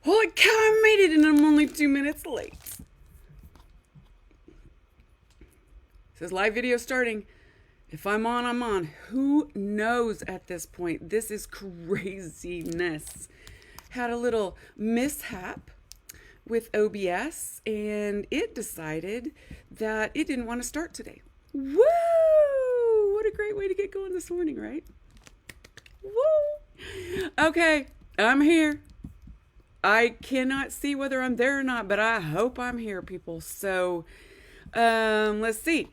Holy cow, I made it and I'm only 2 minutes late. It says live video starting. If I'm on, I'm on. Who knows at this point? This is craziness. Had a little mishap with OBS and it decided that it didn't want to start today. Woo! What a great way to get going this morning, right? Woo! Okay, I'm here. I cannot see whether I'm there or not, but I hope I'm here, people. So, let's see.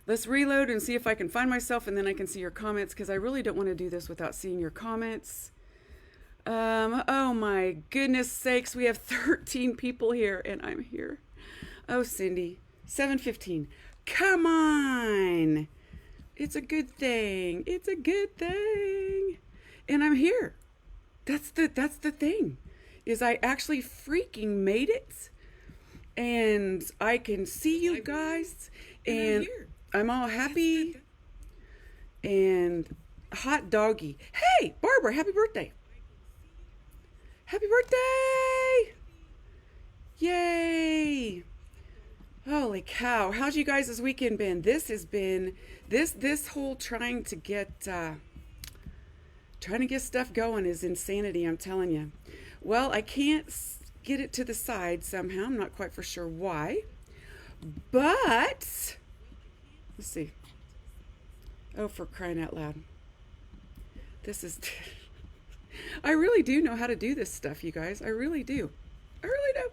Let's reload and see if I can find myself, and then I can see your comments, because I really don't want to do this without seeing your comments. Oh my goodness sakes, we have 13 people here, and I'm here. Oh, Cindy, 7:15. Come on. It's a good thing. It's a good thing. And I'm here. That's the thing. Is I actually freaking made it. And I can see you guys. And I'm all happy. And hot doggy. Hey, Barbara, happy birthday. Happy birthday. Yay. Holy cow. How's you guys this weekend been? This has been, this whole trying to get stuff going is insanity, I'm telling you. Well, I can't get it to the side somehow. I'm not quite for sure why. But, let's see. Oh, for crying out loud. This is, I really do know how to do this stuff, you guys. I really do. I really do.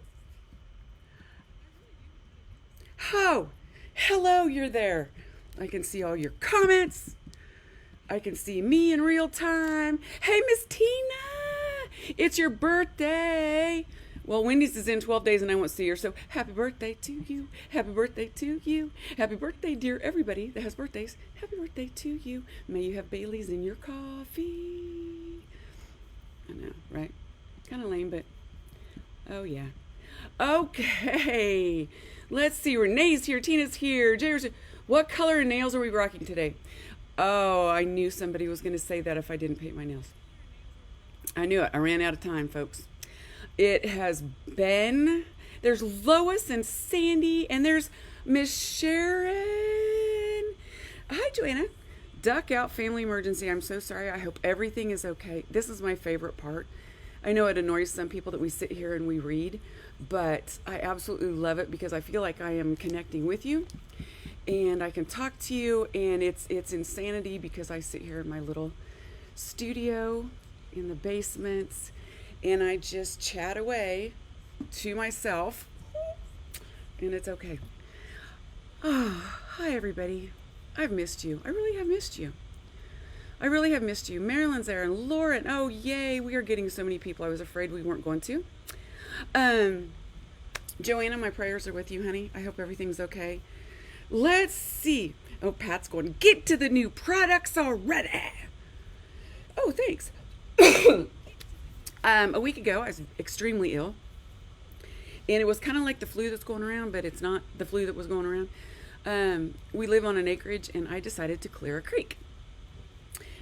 Oh, hello, you're there. I can see all your comments. I can see me in real time. Hey, Miss Tina, it's your birthday. Well, Wendy's is in 12 days and I won't see her, so happy birthday to you. Happy birthday to you. Happy birthday, dear everybody that has birthdays. Happy birthday to you. May you have Bailey's in your coffee. I know, right? Kind of lame, but oh yeah. Okay. Let's see. Renee's here. Tina's here. Jair's here. What color nails are we rocking today? Oh, I knew somebody was going to say that if I didn't paint my nails. I knew it. I ran out of time, folks. It has been, there's Lois and Sandy, and there's Miss Sharon. Hi, Joanna. Duck out, family emergency. I'm so sorry. I hope everything is okay. This is my favorite part. I know it annoys some people that we sit here and we read, but I absolutely love it because I feel like I am connecting with you and I can talk to you, and it's insanity because I sit here in my little studio in the basement and I just chat away to myself, and it's okay. Oh, hi everybody. I've missed you. I really have missed you. I really have missed you. Marilyn's there and Lauren. Oh, yay. We are getting so many people. I was afraid we weren't going to. Joanna, my prayers are with you, honey. I hope everything's okay. Let's see. Oh, Pat's going, get to the new products already. Oh, thanks. A week ago, I was extremely ill. And it was kind of like the flu that's going around, but it's not the flu that was going around. We live on an acreage, and I decided to clear a creek.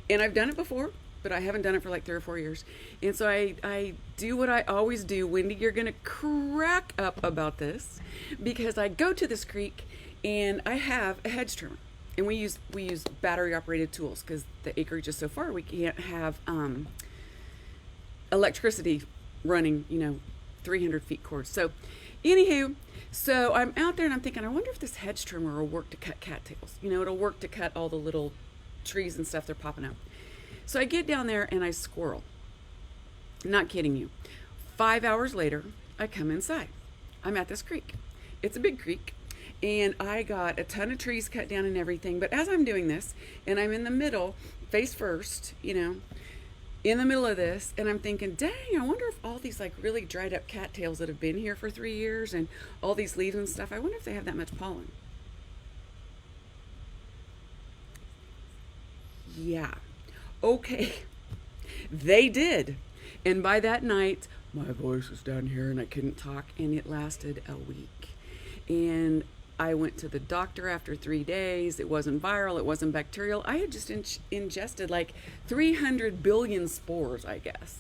And I've done it before, but I haven't done it for like 3 or 4 years. And so I do what I always do. Wendy, you're going to crack up about this, because I go to this creek and I have a hedge trimmer. And we use battery operated tools because the acreage is so far we can't have electricity running, 300 feet cords. So anywho, so I'm out there and I'm thinking, I wonder if this hedge trimmer will work to cut cattails. It'll work to cut all the little trees and stuff they're popping out. So I get down there and I squirrel. Not kidding you. 5 hours later, I come inside. I'm at this creek. It's a big creek. And I got a ton of trees cut down and everything. But as I'm doing this, and I'm in the middle, face first, in the middle of this, and I'm thinking, dang, I wonder if all these like really dried up cattails that have been here for 3 years and all these leaves and stuff, I wonder if they have that much pollen. Yeah. Okay. They did. And by that night, my voice was down here and I couldn't talk, and it lasted a week. And I went to the doctor after 3 days. It wasn't viral. It wasn't bacterial. I had just ingested like 300 billion spores, I guess.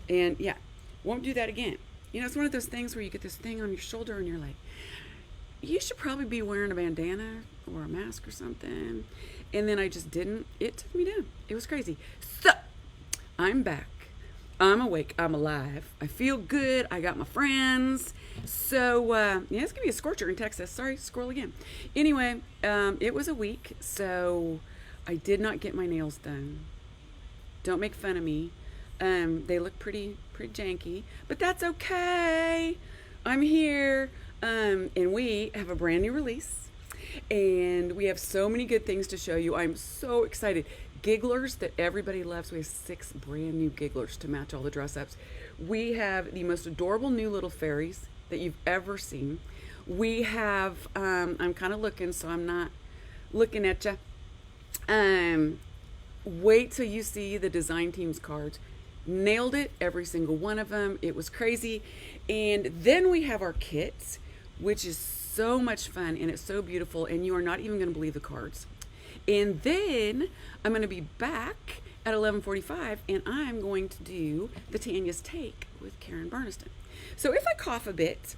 And yeah, won't do that again. You know, it's one of those things where you get this thing on your shoulder and you're like, you should probably be wearing a bandana or a mask or something. And then I just didn't. It took me down. It was crazy. So, I'm back. I'm awake. I'm alive. I feel good. I got my friends. So, yeah, it's going to be a scorcher in Texas. Sorry, scroll again. Anyway, it was a week, so I did not get my nails done. Don't make fun of me. They look pretty janky, but that's okay. I'm here. And we have a brand new release, and we have so many good things to show you. I'm so excited. Gigglers that everybody loves. We have 6 brand new gigglers to match all the dress ups. We have the most adorable new little fairies that you've ever seen. We have, I'm kind of looking, so I'm not looking at you. Wait till you see the design team's cards. Nailed it, every single one of them. It was crazy. And then we have our kits, which is so much fun, and it's so beautiful, and you are not even going to believe the cards. And then I'm going to be back at 11:45, and I'm going to do the Tanya's Take with Karen Burniston. So if I cough a bit,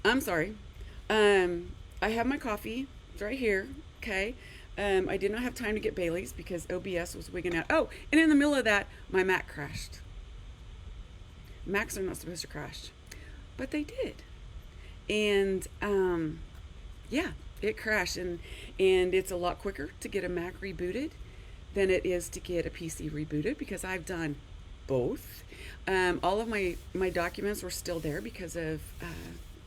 I'm sorry. I have my coffee. It's right here. Okay. I did not have time to get Bailey's because OBS was wigging out. Oh, and in the middle of that, my Mac crashed. Macs are not supposed to crash, but they did. And yeah, it crashed, and it's a lot quicker to get a Mac rebooted than it is to get a PC rebooted, because I've done both. All of my documents were still there because of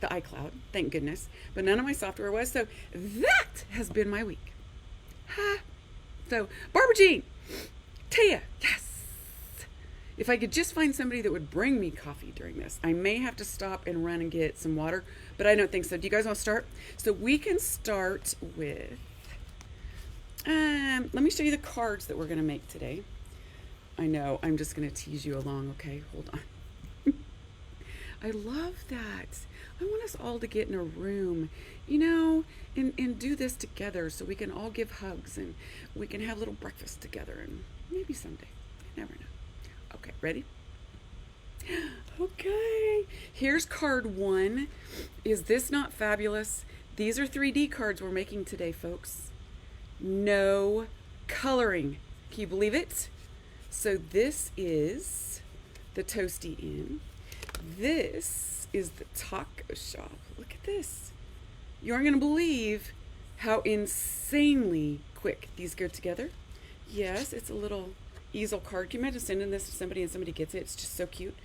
the iCloud, thank goodness, but none of my software was. So that has been my week. Ha! So Barbara Jean, Taya, yes. If I could just find somebody that would bring me coffee during this. I may have to stop and run and get some water, but I don't think so. Do you guys want to start? So we can start with, let me show you the cards that we're going to make today. I know, I'm just going to tease you along, okay? Hold on. I love that. I want us all to get in a room, you know, and do this together so we can all give hugs and we can have a little breakfast together, and maybe someday. You never know. Okay, ready? Okay, here's card 1. Is this not fabulous? These are 3D cards we're making today, folks. No coloring. Can you believe it? So this is the Toasty in. This is the taco shop. Look at this. You aren't going to believe how insanely quick these go together. Yes, it's a little easel card. Can you imagine sending this to somebody and somebody gets it? It's just so cute.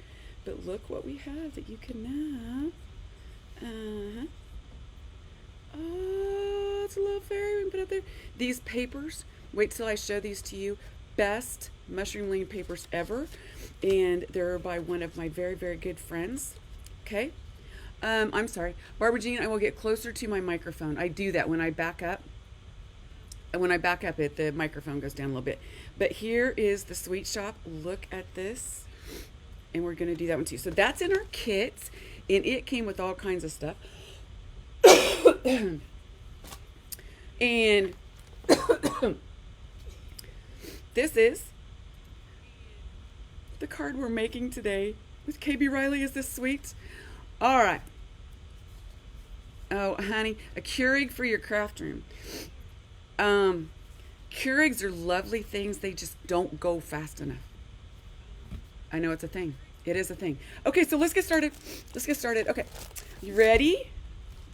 But look what we have that you can now. Oh, it's a little fairy we can put up there. These papers, wait till I show these to you. Best mushroom lane papers ever. And they're by one of my very, very good friends. Okay. I'm sorry. Barbara Jean, I will get closer to my microphone. I do that when I back up. And when I back up it, the microphone goes down a little bit. But here is the sweet shop. Look at this. And we're going to do that one too. So that's in our kit. And it came with all kinds of stuff. And this is the card we're making today with KB Riley. Is this sweet? All right. Oh, honey, a Keurig for your craft room. Keurigs are lovely things. They just don't go fast enough. I know it's a thing. It is a thing. Okay, so let's get started. Okay, you ready?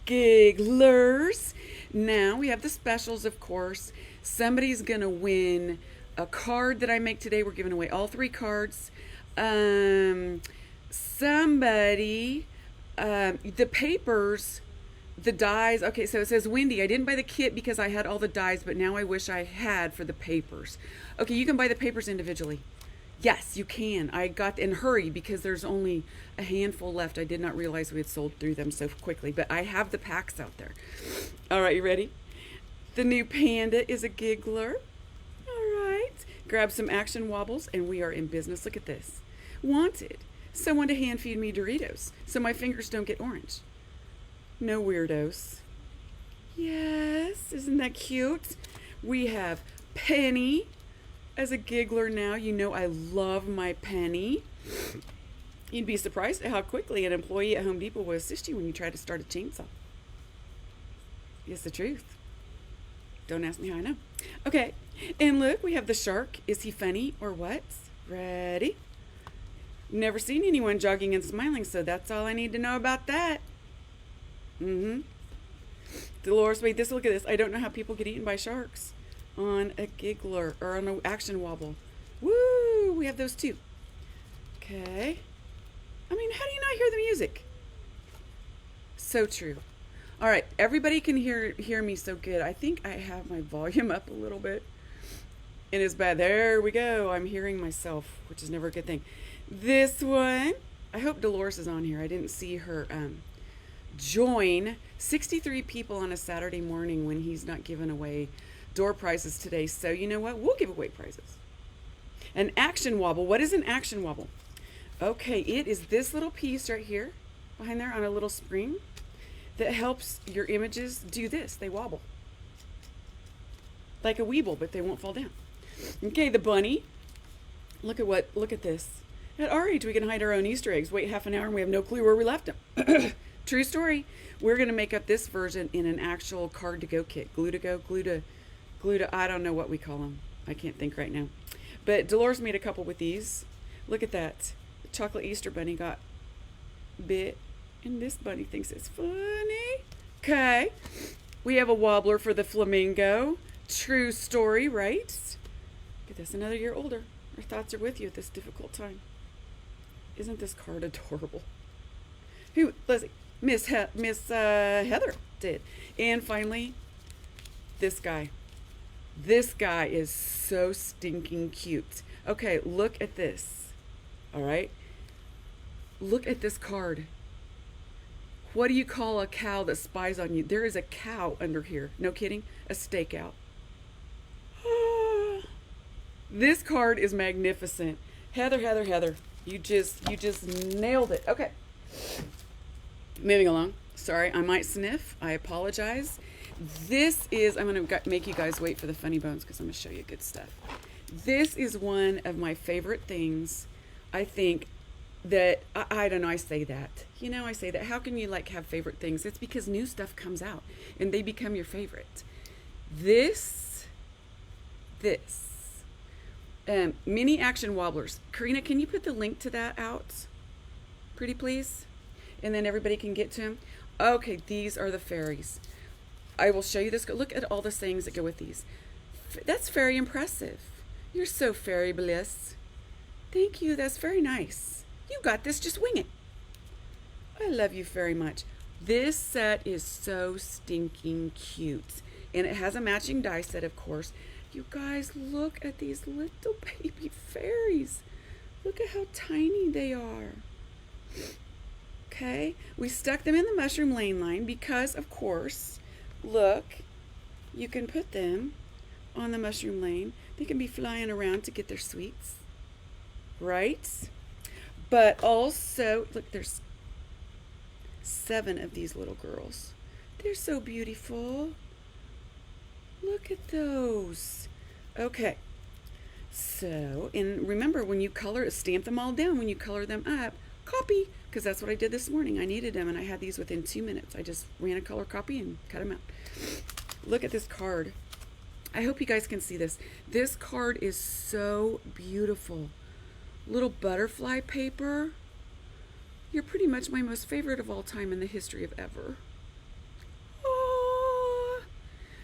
Gigglers. Now we have the specials, of course. Somebody's going to win a card that I make today. We're giving away all 3 cards. Somebody, the papers, the dies. Okay, so it says, Wendy, I didn't buy the kit because I had all the dies, but now I wish I had for the papers. Okay, you can buy the papers individually. Yes, you can. I got, and hurry, because there's only a handful left. I did not realize we had sold through them so quickly, but I have the packs out there. All right, you ready? The new panda is a giggler. All right. Grab some action wobbles, and we are in business. Look at this. Wanted someone to hand feed me Doritos so my fingers don't get orange. No weirdos. Yes, isn't that cute? We have Penny as a giggler now. You know I love my Penny. You'd be surprised at how quickly an employee at Home Depot will assist you when you try to start a chainsaw. It's the truth. Don't ask me how I know. Okay, and look, we have the shark. Is he funny or what? Ready? Never seen anyone jogging and smiling, so that's all I need to know about that. Dolores, wait, look at this. I don't know how people get eaten by sharks on a giggler or on an action wobble. Woo! We have those too. Okay. I mean, how do you not hear the music? So true. All right, everybody can hear me so good. I think I have my volume up a little bit. It is bad. There we go. I'm hearing myself, which is never a good thing. This one, I hope Dolores is on here. I didn't see her join. 63 people on a Saturday morning when he's not giving away door prizes today. So you know what? We'll give away prizes. An action wobble. What is an action wobble? Okay, it is this little piece right here behind there on a little spring that helps your images do this. They wobble. Like a weeble, but they won't fall down. Okay, the bunny. Look at this. At our age, we can hide our own Easter eggs. Wait half an hour and we have no clue where we left them. True story. We're going to make up this version in an actual card-to-go kit. Glue-to-go, glue-to, I don't know what we call them. I can't think right now. But Dolores made a couple with these. Look at that. The chocolate Easter bunny got bit, and this bunny thinks it's funny. Okay. We have a wobbler for the flamingo. True story, right? Get this, another year older. Our thoughts are with you at this difficult time. Isn't this card adorable? Who, Leslie? Miss Heather did. And finally, this guy. This guy is so stinking cute. Okay, look at this. All right? Look at this card. What do you call a cow that spies on you? There is a cow under here. No kidding. A stakeout. This card is magnificent. Heather. You just nailed it. Okay. Moving along. Sorry, I might sniff. I apologize. This is, I'm going to make you guys wait for the funny bones because I'm going to show you good stuff. This is one of my favorite things. I think that, I don't know, I say that. You know, I say that. How can you like have favorite things? It's because new stuff comes out and they become your favorite. This. Mini action wobblers. Karina, can you put the link to that out? Pretty please? And then everybody can get to them. Okay, these are the fairies. I will show you this. Look at all the sayings that go with these. That's very impressive. You're so fabulous. Thank you. That's very nice. You got this. Just wing it. I love you very much. This set is so stinking cute. And it has a matching die set, of course. You guys, look at these little baby fairies. Look at how tiny they are. Okay, we stuck them in the mushroom lane line because, of course, look, you can put them on the mushroom lane. They can be flying around to get their sweets, right? But also, look, there's 7 of these little girls. They're so beautiful. Look at those. Okay. So, and remember, when you color, stamp them all down. When you color them up, copy, because that's what I did this morning. I needed them, and I had these within 2 minutes. I just ran a color copy and cut them out. Look at this card. I hope you guys can see this. This card is so beautiful. Little butterfly paper. You're pretty much my most favorite of all time in the history of ever.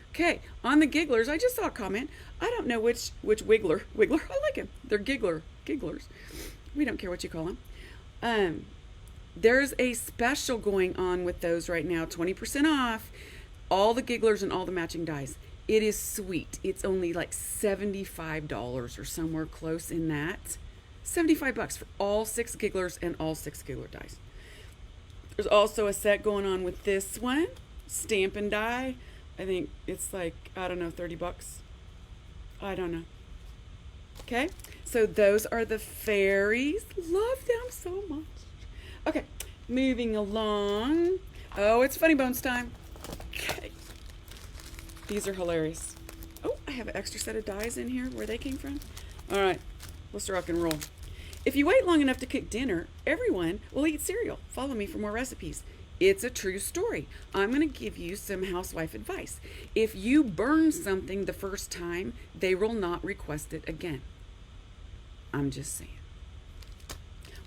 Okay, on the gigglers, I just saw a comment. I don't know which wiggler. I like him. They're gigglers. We don't care what you call them. There's a special going on with those right now. 20% off. All the gigglers and all the matching dies. It is sweet. It's only like $75 or somewhere close in that. $75 for all 6 gigglers and all 6 giggler dies. There's also a set going on with this one. Stamp and die. I think it's like, I don't know, $30. I don't know. Okay, so those are the fairies. Love them so much. Okay, moving along. Oh, it's funny bones time. Okay. These are hilarious. Oh, I have an extra set of dies in here where they came from. All right, let's rock and roll. If you wait long enough to cook dinner, everyone will eat cereal. Follow me for more recipes. It's a true story. I'm going to give you some housewife advice. If you burn something the first time, they will not request it again. I'm just saying.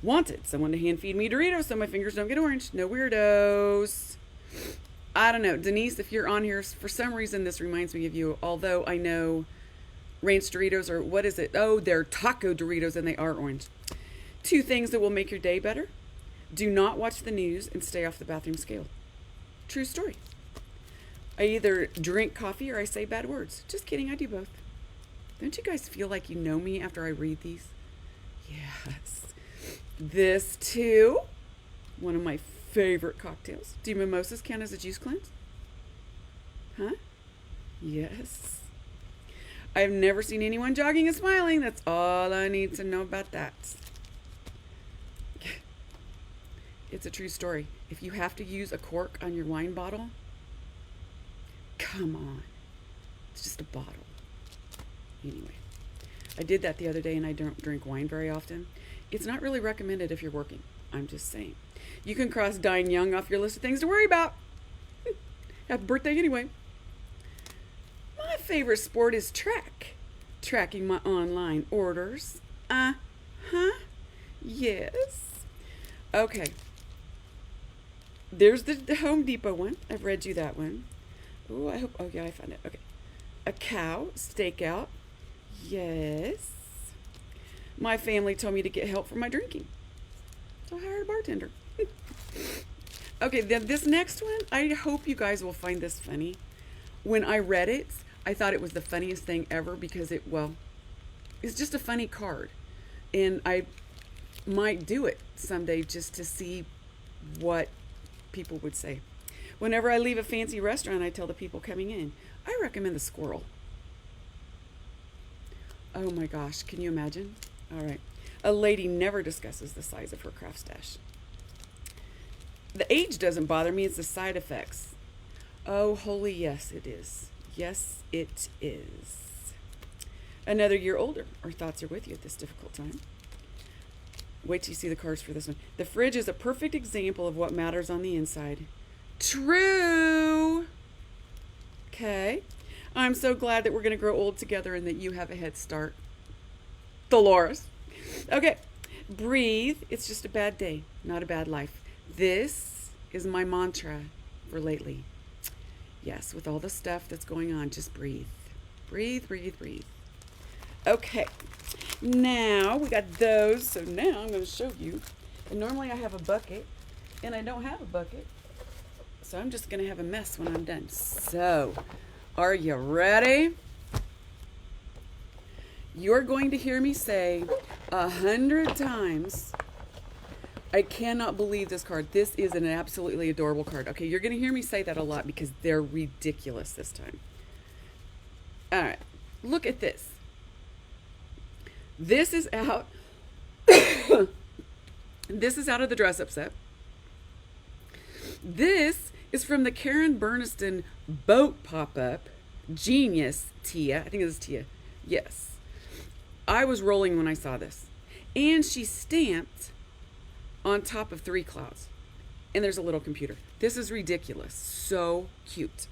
Wanted someone to hand feed me Doritos so my fingers don't get orange. No weirdos. I don't know. Denise, if you're on here, for some reason this reminds me of you. Although I know ranch Doritos are, what is it? Oh, they're taco Doritos and they are orange. 2 things that will make your day better. Do not watch the news and stay off the bathroom scale. True story. I either drink coffee or I say bad words. Just kidding, I do both. Don't you guys feel like you know me after I read these? Yes. This too, one of my favorite cocktails. Do mimosas count as a juice cleanse? Huh? Yes. I've never seen anyone jogging and smiling. That's all I need to know about that. It's a true story. If you have to use a cork on your wine bottle, come on. It's just a bottle. Anyway, I did that the other day and I don't drink wine very often. It's not really recommended if you're working. I'm just saying. You can cross dying young off your list of things to worry about. Happy birthday anyway. My favorite sport is track. Tracking my online orders. Yes. Okay. There's the Home Depot one. I've read you that one. Oh, I hope. Oh, yeah, I found it. Okay. A cow stakeout. Yes. My family told me to get help for my drinking, so I hired a bartender. Okay, then this next one, I hope you guys will find this funny. When I read it, I thought it was the funniest thing ever because it's just a funny card. And I might do it someday just to see what people would say. Whenever I leave a fancy restaurant, I tell the people coming in, I recommend the squirrel. Oh my gosh, can you imagine? All right. A lady never discusses the size of her craft stash. The age doesn't bother me, it's the side effects. Oh, holy yes, it is. Yes, it is. Another year older. Our thoughts are with you at this difficult time. Wait till you see the cards for this one. The fridge is a perfect example of what matters on the inside. True. Okay. I'm so glad that we're going to grow old together and that you have a head start. Dolores. Okay. Breathe. It's just a bad day, not a bad life. This is my mantra for lately. Yes, with all the stuff that's going on, just breathe. Breathe, breathe, breathe. Okay. Now we got those. So now I'm going to show you. And normally I have a bucket, and I don't have a bucket. So I'm just going to have a mess when I'm done. So, are you ready? You're going to hear me say 100 times, I cannot believe this card. This is an absolutely adorable card. Okay, you're going to hear me say that a lot because they're ridiculous this time. All right, look at this. This is out. This is out of the dress-up set. This is from the Karen Burniston boat pop-up. Genius, Tia. I think it was Tia. Yes. I was rolling when I saw this. And she's stamped on top of 3 clouds. And there's a little computer. This is ridiculous. So cute.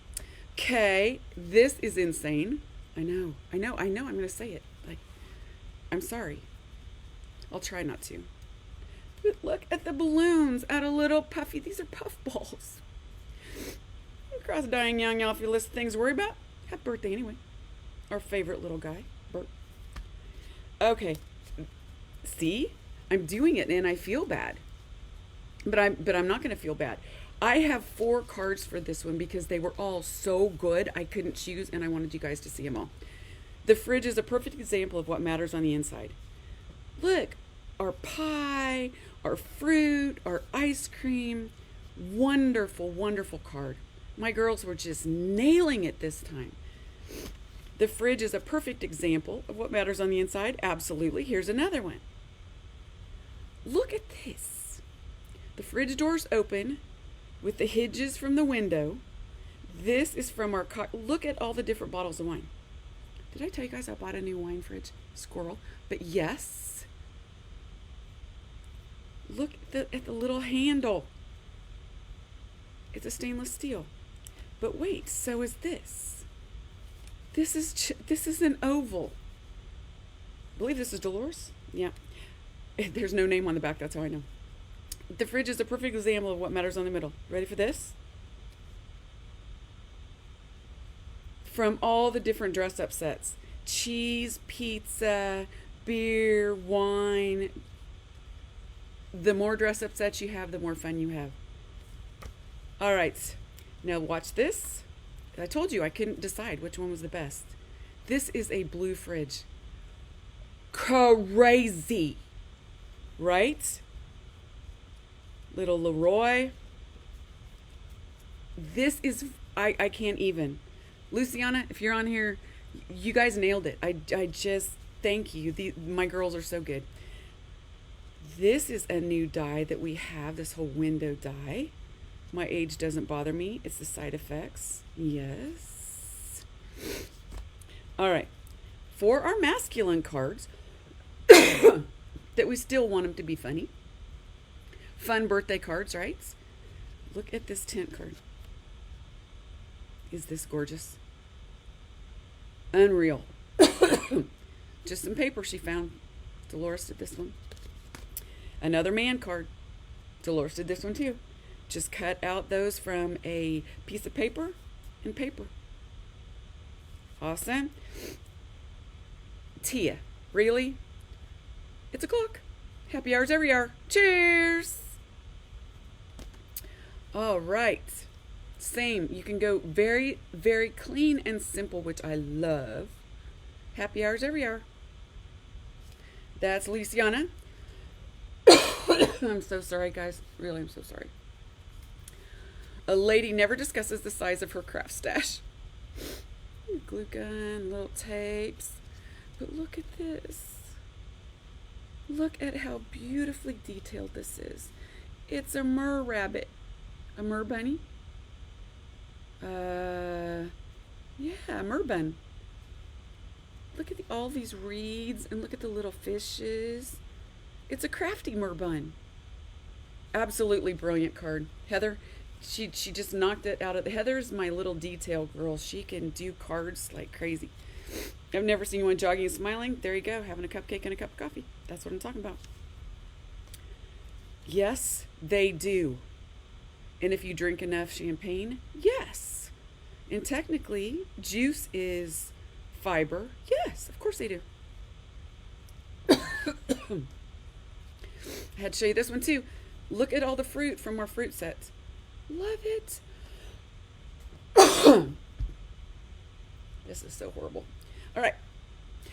Okay, this is insane. I know. I'm going to say it. Like, I'm sorry. I'll try not to. But look at the balloons out of little puffy. These are puff balls. Cross dying young, y'all, if you list things to worry about. Happy birthday anyway. Our favorite little guy, Bert. Okay. See? I'm doing it and I feel bad. But I'm not going to feel bad. I have 4 cards for this one because they were all so good. I couldn't choose and I wanted you guys to see them all. The fridge is a perfect example of what matters on the inside. Look, our pie, our fruit, our ice cream. Wonderful, wonderful card. My girls were just nailing it this time. The fridge is a perfect example of what matters on the inside. Absolutely. Here's another one. Look at this. The fridge door's open with the hinges from the window. This is from our look at all the different bottles of wine. Did I tell you guys I bought a new wine fridge? Squirrel. But yes. Look at the little handle. It's a stainless steel. But wait, so is this. This is an oval. I believe this is Dolores. Yeah. There's no name on the back, that's how I know. The fridge is a perfect example of what matters on the middle. Ready for this? From all the different dress-up sets. Cheese, pizza, beer, wine. The more dress-up sets you have, the more fun you have. All right. Now watch this. I told you I couldn't decide which one was the best. This is a blue fridge. Crazy. Right? Little Leroy. This is, I can't even. Luciana, if you're on here, you guys nailed it. I just, thank you. My girls are so good. This is a new die that we have, this whole window die. My age doesn't bother me. It's the side effects. Yes. All right. For our masculine cards, that we still want them to be funny. Fun birthday cards, right? Look at this tint card. Is this gorgeous? Unreal. Just some paper she found. Dolores did this one. Another man card. Dolores did this one too. Just cut out those from a piece of paper and paper. Awesome. Tia, really? It's a clock. Happy hours every hour. Cheers. All right. Same. You can go very, very clean and simple, which I love. Happy hours every hour. That's Luciana. I'm so sorry, guys. Really, I'm so sorry. A lady never discusses the size of her craft stash. Glue gun, little tapes. But look at this. Look at how beautifully detailed this is. It's a mer rabbit. A mer bunny? Yeah, mer bun. Look at all these reeds and look at the little fishes. It's a crafty mer bun. Absolutely brilliant card. Heather, she just knocked it out of the... Heather's my little detail girl. She can do cards like crazy. I've never seen anyone jogging and smiling. There you go, having a cupcake and a cup of coffee. That's what I'm talking about. Yes, they do. And if you drink enough champagne, yes. And technically, juice is fiber. Yes, of course they do. I had to show you this one too. Look at all the fruit from our fruit sets. Love it. This is so horrible. All right.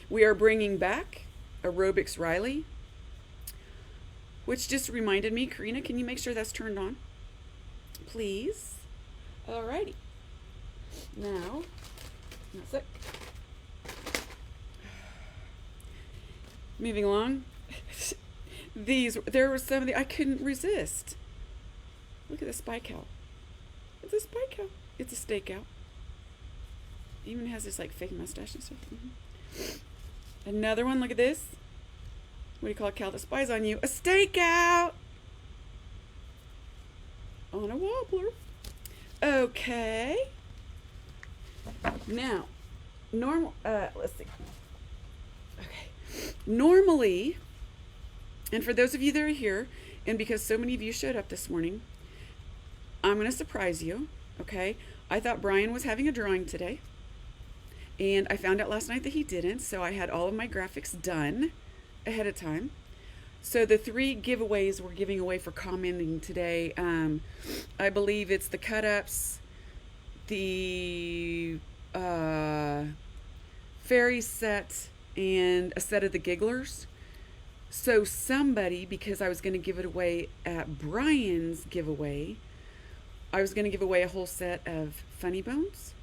We are bringing back Aerobics Riley, which just reminded me, Karina, can you make sure that's turned on? Please. All righty. Now, that's it. Moving along. There were some of the, I couldn't resist. Look at the spike cow. It's a spike cow. It's a stakeout. Even has this like fake mustache and stuff. Another one, look at this. What do you call a cow that spies on you? A stakeout! On a wobbler. Okay. Now, let's see. Okay. Normally, and for those of you that are here, and because so many of you showed up this morning, I'm going to surprise you, okay? I thought Brian was having a drawing today, and I found out last night that he didn't, so I had all of my graphics done ahead of time. So the 3 giveaways we're giving away for commenting today, I believe it's the cut-ups, the fairy set, and a set of the gigglers. So somebody, because I was going to give it away at Brian's giveaway, I was going to give away a whole set of Funny Bones,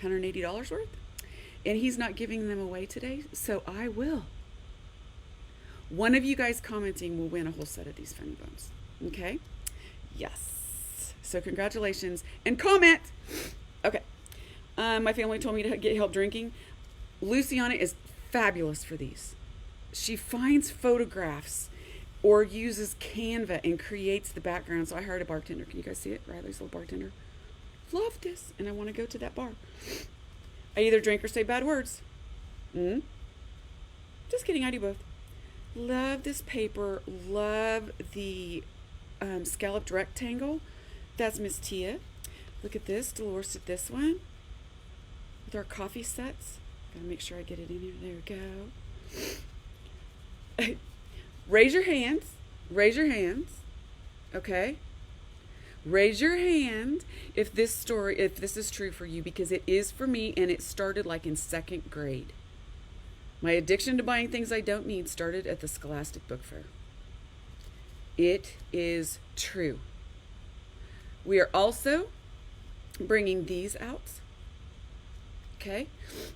$180 worth, and he's not giving them away today, so I will. One of you guys commenting will win a whole set of these Funny Bones. Okay? Yes. So congratulations. And comment! Okay. My family told me to get help drinking. Luciana is fabulous for these. She finds photographs or uses Canva and creates the background. So I hired a bartender. Can you guys see it? Riley's little bartender. Love this, and I want to go to that bar. I either drink or say bad words. Just kidding, I do both. Love this paper. Love the scalloped rectangle. That's Miss Tia. Look at this. Dolores did this one with our coffee sets. Gotta make sure I get it in here. There we go. Raise your hands. Raise your hands. Okay? Raise your hand if this is true for you, because it is for me, and it started like in 2nd grade. My addiction to buying things I don't need started at the Scholastic Book Fair. It is true. We are also bringing these out. Okay?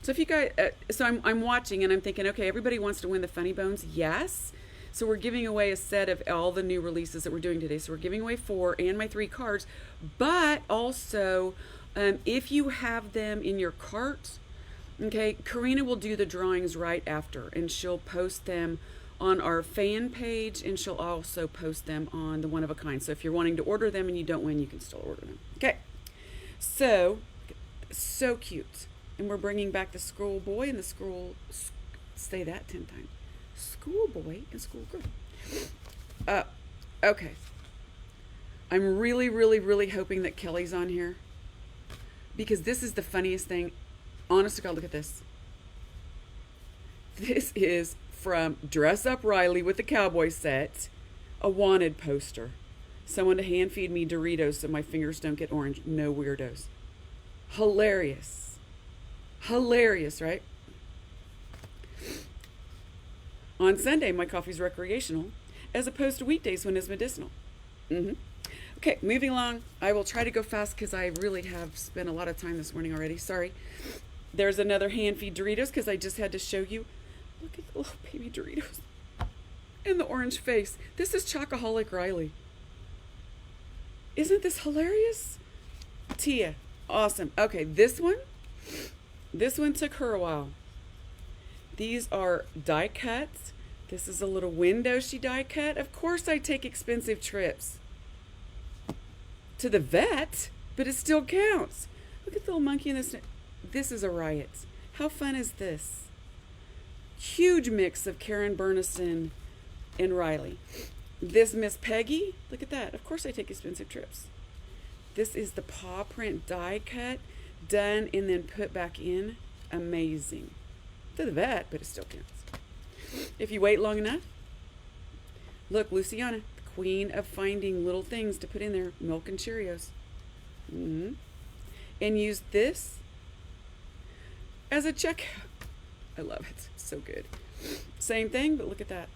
So if you guys, I'm watching and I'm thinking, okay, everybody wants to win the Funny Bones. Yes. So we're giving away a set of all the new releases that we're doing today. So we're giving away 4 and my 3 cards. But also, if you have them in your cart, okay, Karina will do the drawings right after, and she'll post them on our fan page, and she'll also post them on the One of a Kind. So if you're wanting to order them and you don't win, you can still order them. Okay, so cute. And we're bringing back the Scroll Boy and the Scroll, say that 10 times. Schoolboy and schoolgirl. Okay. I'm really hoping that Kelly's on here, because this is the funniest thing. Honest to God, look at this. This is from Dress Up Riley with the cowboy set, a wanted poster. Someone to hand feed me Doritos so my fingers don't get orange. No weirdos. Hilarious. Hilarious, right? On Sunday, my coffee's recreational, as opposed to weekdays when it's medicinal. Okay, moving along. I will try to go fast because I really have spent a lot of time this morning already. Sorry. There's another hand feed Doritos because I just had to show you. Look at the little baby Doritos. And the orange face. This is Chocoholic Riley. Isn't this hilarious? Tia, awesome. Okay, this one took her a while. These are die cuts. This is a little window she die cut. Of course I take expensive trips to the vet, but it still counts. Look at the little monkey in this. This is a riot. How fun is this? Huge mix of Karen Bernison and Riley. This Miss Peggy, look at that. Of course I take expensive trips. This is the paw print die cut, done and then put back in. Amazing. To the vet, but it still counts. If you wait long enough, look, Luciana, the queen of finding little things to put in there. Milk and Cheerios. And use this as a checkout. I love it. It's so good. Same thing, but look at that.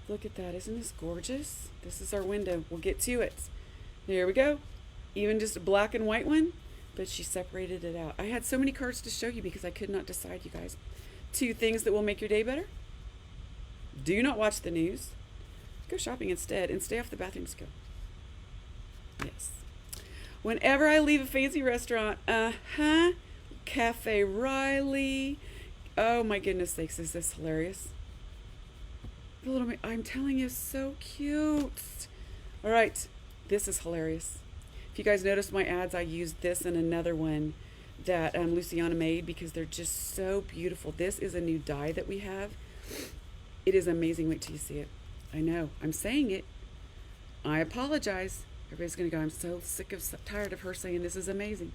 Look at that. Isn't this gorgeous? This is our window. We'll get to it. There we go. Even just a black and white one, but she separated it out. I had so many cards to show you because I could not decide, you guys. 2 things that will make your day better. Do not watch the news. Go shopping instead and stay off the bathroom skill. Yes. Whenever I leave a fancy restaurant, Cafe Riley. Oh my goodness sakes, is this hilarious? The little, I'm telling you, so cute. All right, this is hilarious. If you guys notice my ads, I used this and another one that Luciana made because they're just so beautiful. This is a new die that we have. It is amazing. Wait till you see it. I know, I'm saying it. I apologize. Everybody's gonna go, I'm so tired of her saying this is amazing.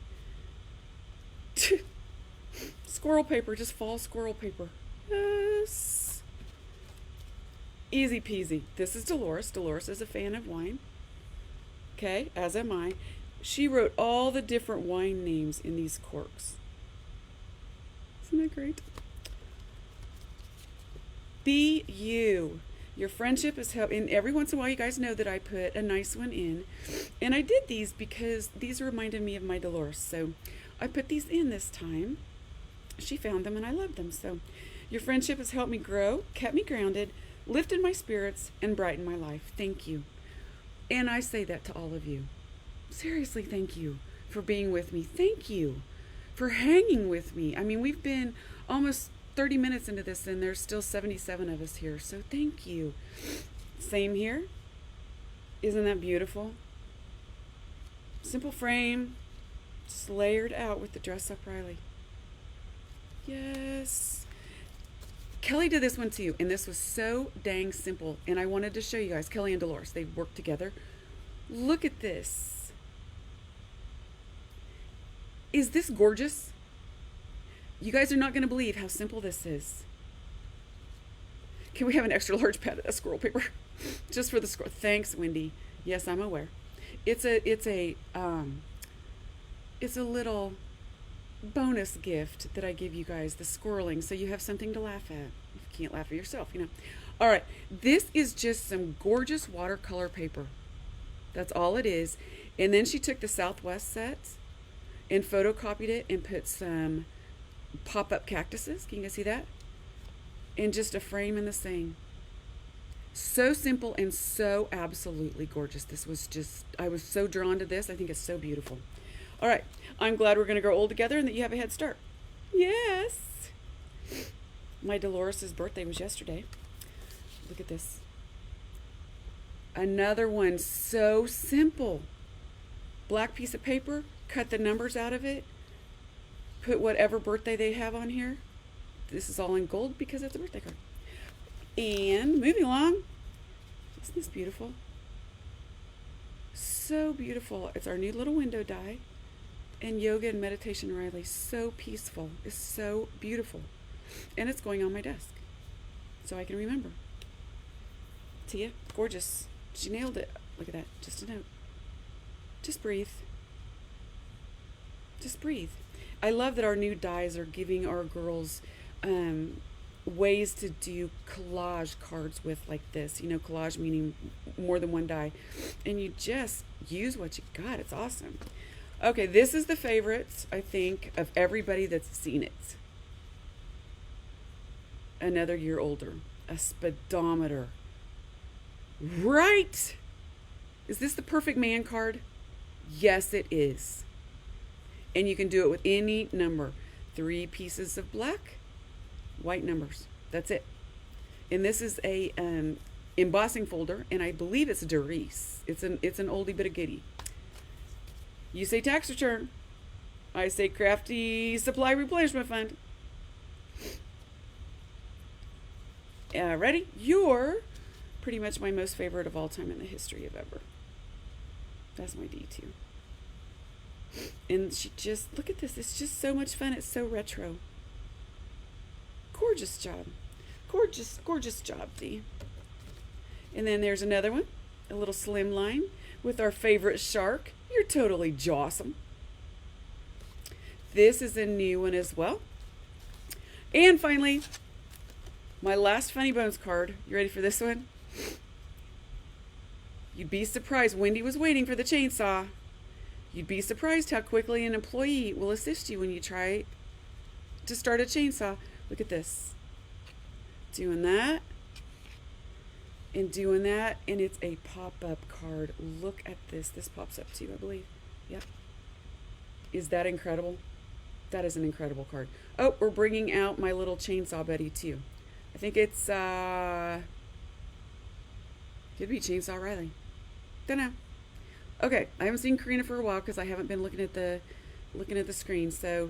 Squirrel paper, just fall squirrel paper. Yes. Easy peasy. This is Dolores. Dolores is a fan of wine. Okay, as am I. She wrote all the different wine names in these corks. Isn't that great? Be you. Your friendship is help. And every once in a while, you guys know that I put a nice one in. And I did these because these reminded me of my Dolores. So I put these in this time. She found them and I loved them. So your friendship has helped me grow, kept me grounded, lifted my spirits, and brightened my life. Thank you. And I say that to all of you. Seriously, thank you for being with me. Thank you for hanging with me. I mean, we've been almost 30 minutes into this and there's still 77 of us here. So thank you. Same here. Isn't that beautiful? Simple frame, just layered out with the Dress Up Riley. Yes. Kelly did this one too, and this was so dang simple. And I wanted to show you guys, Kelly and Dolores, they worked together. Look at this. Is this gorgeous? You guys are not going to believe how simple this is. Can we have an extra large pad of scroll paper? Just for the scroll. Thanks, Wendy. Yes, I'm aware. It's a little bonus gift that I give you guys, the squirreling, so you have something to laugh at. If you can't laugh at yourself, you know. All right, this is just some gorgeous watercolor paper. That's all it is. And then she took the Southwest set and photocopied it and put some pop-up cactuses. Can you guys see that? And just a frame and the same. So simple and so absolutely gorgeous. This was just, I was so drawn to this. I think it's so beautiful. All right, I'm glad we're going to grow old together and that you have a head start. Yes. My Dolores' birthday was yesterday. Look at this. Another one, so simple. Black piece of paper, cut the numbers out of it, put whatever birthday they have on here. This is all in gold because it's a birthday card. And moving along, isn't this beautiful? So beautiful. It's our new little window die. And yoga and meditation Riley, so peaceful. It's so beautiful. And it's going on my desk so I can remember. Tia, gorgeous. She nailed it. Look at that. Just a note. Just breathe. Just breathe. I love that our new dies are giving our girls ways to do collage cards with like this. You know, collage meaning more than one die. And you just use what you got. It's awesome. Okay, this is the favorite, I think, of everybody that's seen it. Another year older. A speedometer. Right! Is this the perfect man card? Yes, it is. And you can do it with any number. 3 pieces of black, white numbers. That's it. And this is a embossing folder, and I believe it's Doris. It's an oldie but a goodie. You say tax return. I say crafty supply replenishment fund. Ready? You're pretty much my most favorite of all time in the history of ever. That's my D2. And she just, look at this. It's just so much fun. It's so retro. Gorgeous job. Gorgeous, gorgeous job, Dee. And then there's another one. A little slim line with our favorite shark. You're totally jawsome. This is a new one as well. And finally, my last Funny Bones card. You ready for this one? You'd be surprised. Wendy was waiting for the chainsaw. You'd be surprised how quickly an employee will assist you when you try to start a chainsaw. Look at this. Doing that. And doing that, and it's a pop-up card. Look at this. This pops up too, I believe. Yep. Is that incredible? That is an incredible card. Oh, we're bringing out my little chainsaw buddy too. I think it's could be Chainsaw Riley. Don't know. Okay, I haven't seen Karina for a while because I haven't been looking at the screen. So,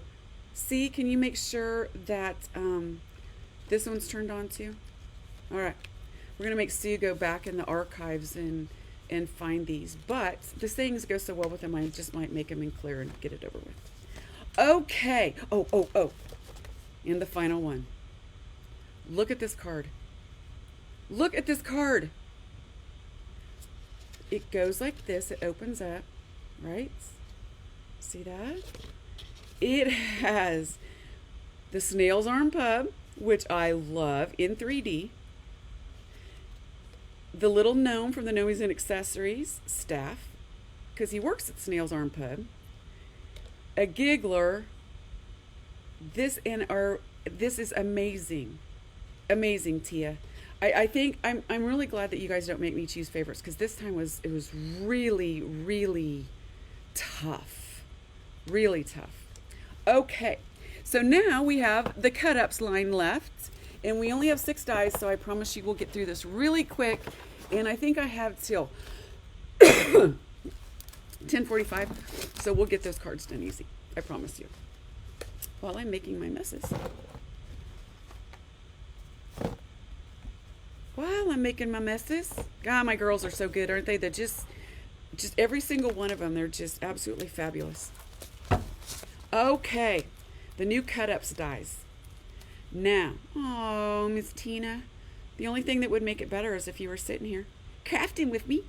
see, can you make sure that this one's turned on too? All right. We're going to make Sue go back in the archives and find these. But the sayings go so well with them, I just might make them in clear and get it over with. Okay. Oh. And the final one. Look at this card. Look at this card. It goes like this. It opens up, right? See that? It has the Snail's Arm Pub, which I love, in 3D. The little gnome from the Gnomies and Accessories staff, because he works at Snail's Arm Pub. A giggler. This is amazing. Amazing, Tia. I think I'm really glad that you guys don't make me choose favorites, because this time it was really, really tough. Really tough. Okay. So now we have the cut-ups line left, and we only have 6 dies, so I promise you we'll get through this really quick. And I think I have till 10:45, so we'll get those cards done easy. I promise you. While I'm making my messes. While I'm making my messes. God, my girls are so good, aren't they? They're just every single one of them, they're just absolutely fabulous. Okay, the new cut-ups dies. Now, oh, Miss Tina, the only thing that would make it better is if you were sitting here crafting with me.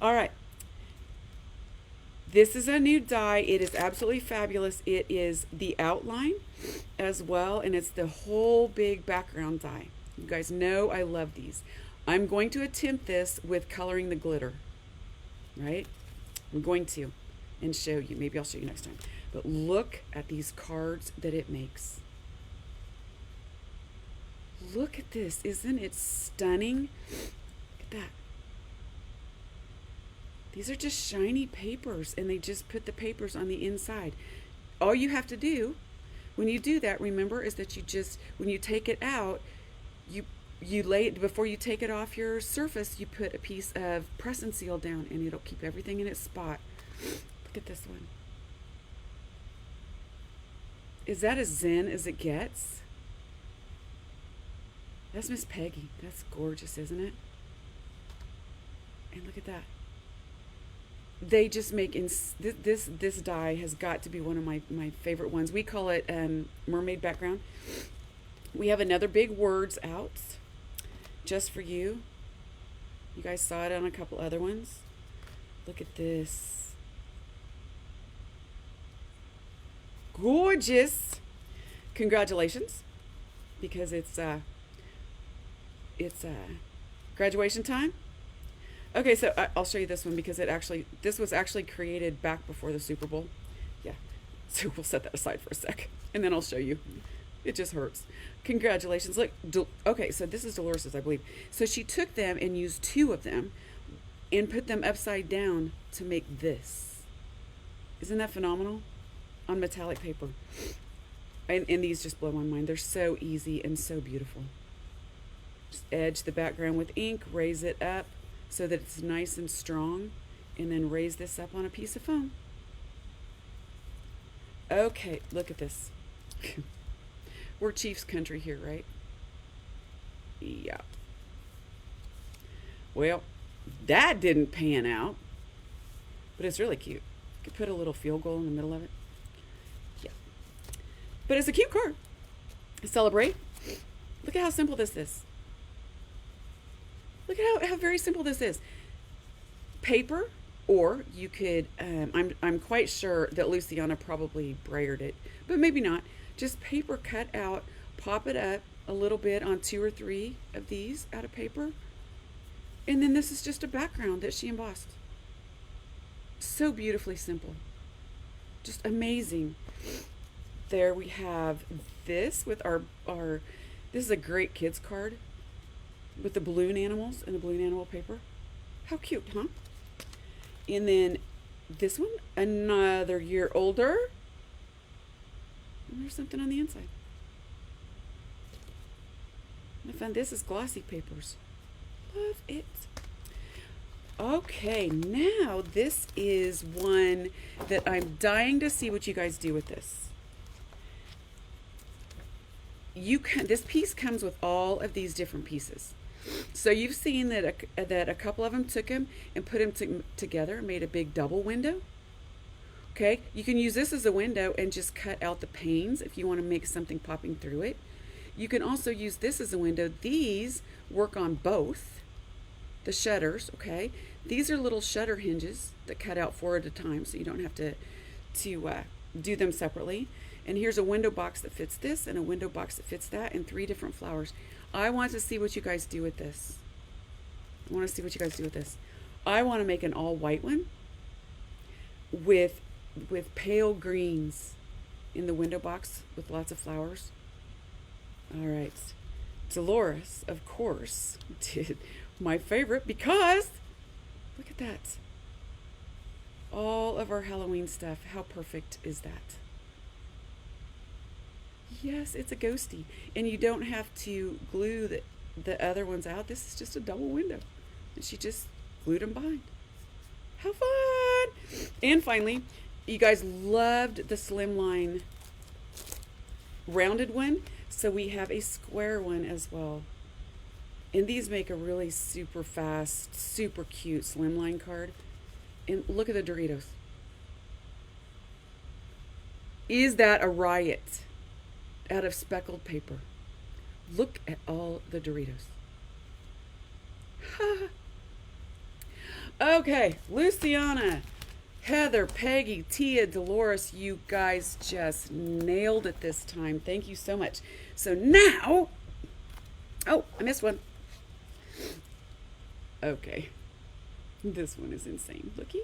All right. This is a new die. It is absolutely fabulous. It is the outline as well, and it's the whole big background die. You guys know I love these. I'm going to attempt this with coloring the glitter, right? I'm going to, and show you. Maybe I'll show you next time. But look at these cards that it makes. Look at this. Isn't it stunning? Look at that. These are just shiny papers, and they just put the papers on the inside. All you have to do when you do that, remember, is that you just, when you take it out, you lay it, before you take it off your surface, you put a piece of press and seal down, and it'll keep everything in its spot. Look at this one. Is that as zen as it gets? That's Miss Peggy. That's gorgeous, isn't it? And look at that. They just make this die has got to be one of my favorite ones. We call it mermaid background. We have another big words out just for you. You guys saw it on a couple other ones. Look at this. Gorgeous. Congratulations, because it's graduation time. Okay, so I'll show you this one because this was actually created back before the Super Bowl. Yeah, so we'll set that aside for a sec, and then I'll show you. It just hurts. Congratulations. Look, okay, so this is Dolores's, I believe. So she took them and used 2 of them and put them upside down to make this. Isn't that phenomenal? On metallic paper. And these just blow my mind. They're so easy and so beautiful. Just edge the background with ink, raise it up so that it's nice and strong, and then raise this up on a piece of foam. Okay, look at this. We're Chiefs country here, right? Yeah. Well, that didn't pan out, but it's really cute. You could put a little field goal in the middle of it. Yeah. But it's a cute card. Celebrate. Look at how simple this is. Look at how very simple this is. Paper, or you could, I'm quite sure that Luciana probably brayered it, but maybe not. Just paper cut out, pop it up a little bit on 2 or 3 of these out of paper. And then this is just a background that she embossed. So beautifully simple. Just amazing. There we have this with our this is a great kids card with the balloon animals and the balloon animal paper. How cute, huh? And then this one, another year older. And there's something on the inside. I found this is glossy papers. Love it. Okay, now this is one that I'm dying to see what you guys do with this. This piece comes with all of these different pieces. So you've seen that a couple of them took them and put them together, made a big double window. Okay, you can use this as a window and just cut out the panes if you want to make something popping through it. You can also use this as a window. These work on both the shutters, okay? These are little shutter hinges that cut out 4 at a time, so you don't have to do them separately. And here's a window box that fits this, and a window box that fits that, and 3 different flowers. I want to see what you guys do with this. I want to see what you guys do with this. I want to make an all white one with pale greens in the window box with lots of flowers. All right. Dolores, of course, did my favorite because look at that. All of our Halloween stuff. How perfect is that? Yes, it's a ghosty. And you don't have to glue the other ones out. This is just a double window. And she just glued them behind. How fun! And finally, you guys loved the slimline rounded one, so we have a square one as well. And these make a really super fast, super cute slimline card. And look at the Doritos. Is that a riot out of speckled paper? Look at all the Doritos. Okay, Luciana, Heather, Peggy, Tia, Dolores, you guys just nailed it this time. Thank you so much. So now, oh, I missed one. Okay, this one is insane. Looky.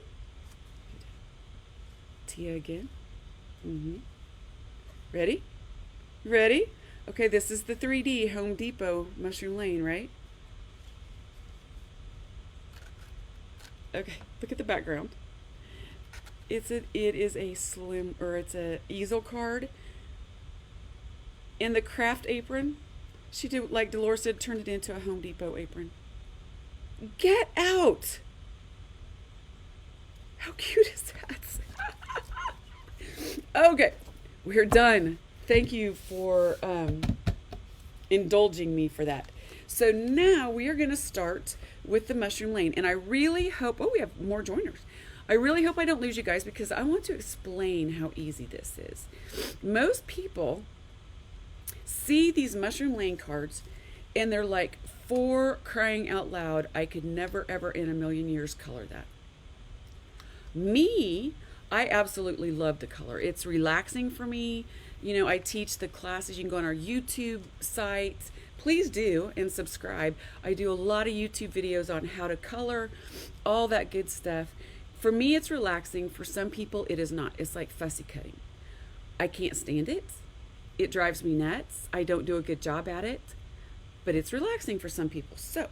Tia again. Ready? Ready? Okay, this is the 3D Home Depot Mushroom Lane, right? Okay, look at the background. It is a slim, or it's a easel card. And the craft apron, she did, like Dolores did, turned it into a Home Depot apron. Get out! How cute is that? Okay, we're done. Thank you for indulging me for that. So now we are going to start with the Mushroom Lane. And I really hope, oh, we have more joiners. I really hope I don't lose you guys, because I want to explain how easy this is. Most people see these Mushroom Lane cards and they're like, for crying out loud, I could never, ever in a million years color that. Me, I absolutely love the color. It's relaxing for me. You know, I teach the classes. You can go on our YouTube site. Please do, and subscribe. I do a lot of YouTube videos on how to color, all that good stuff. For me, it's relaxing. For some people, it is not. It's like fussy cutting. I can't stand it. It drives me nuts. I don't do a good job at it, but it's relaxing for some people. So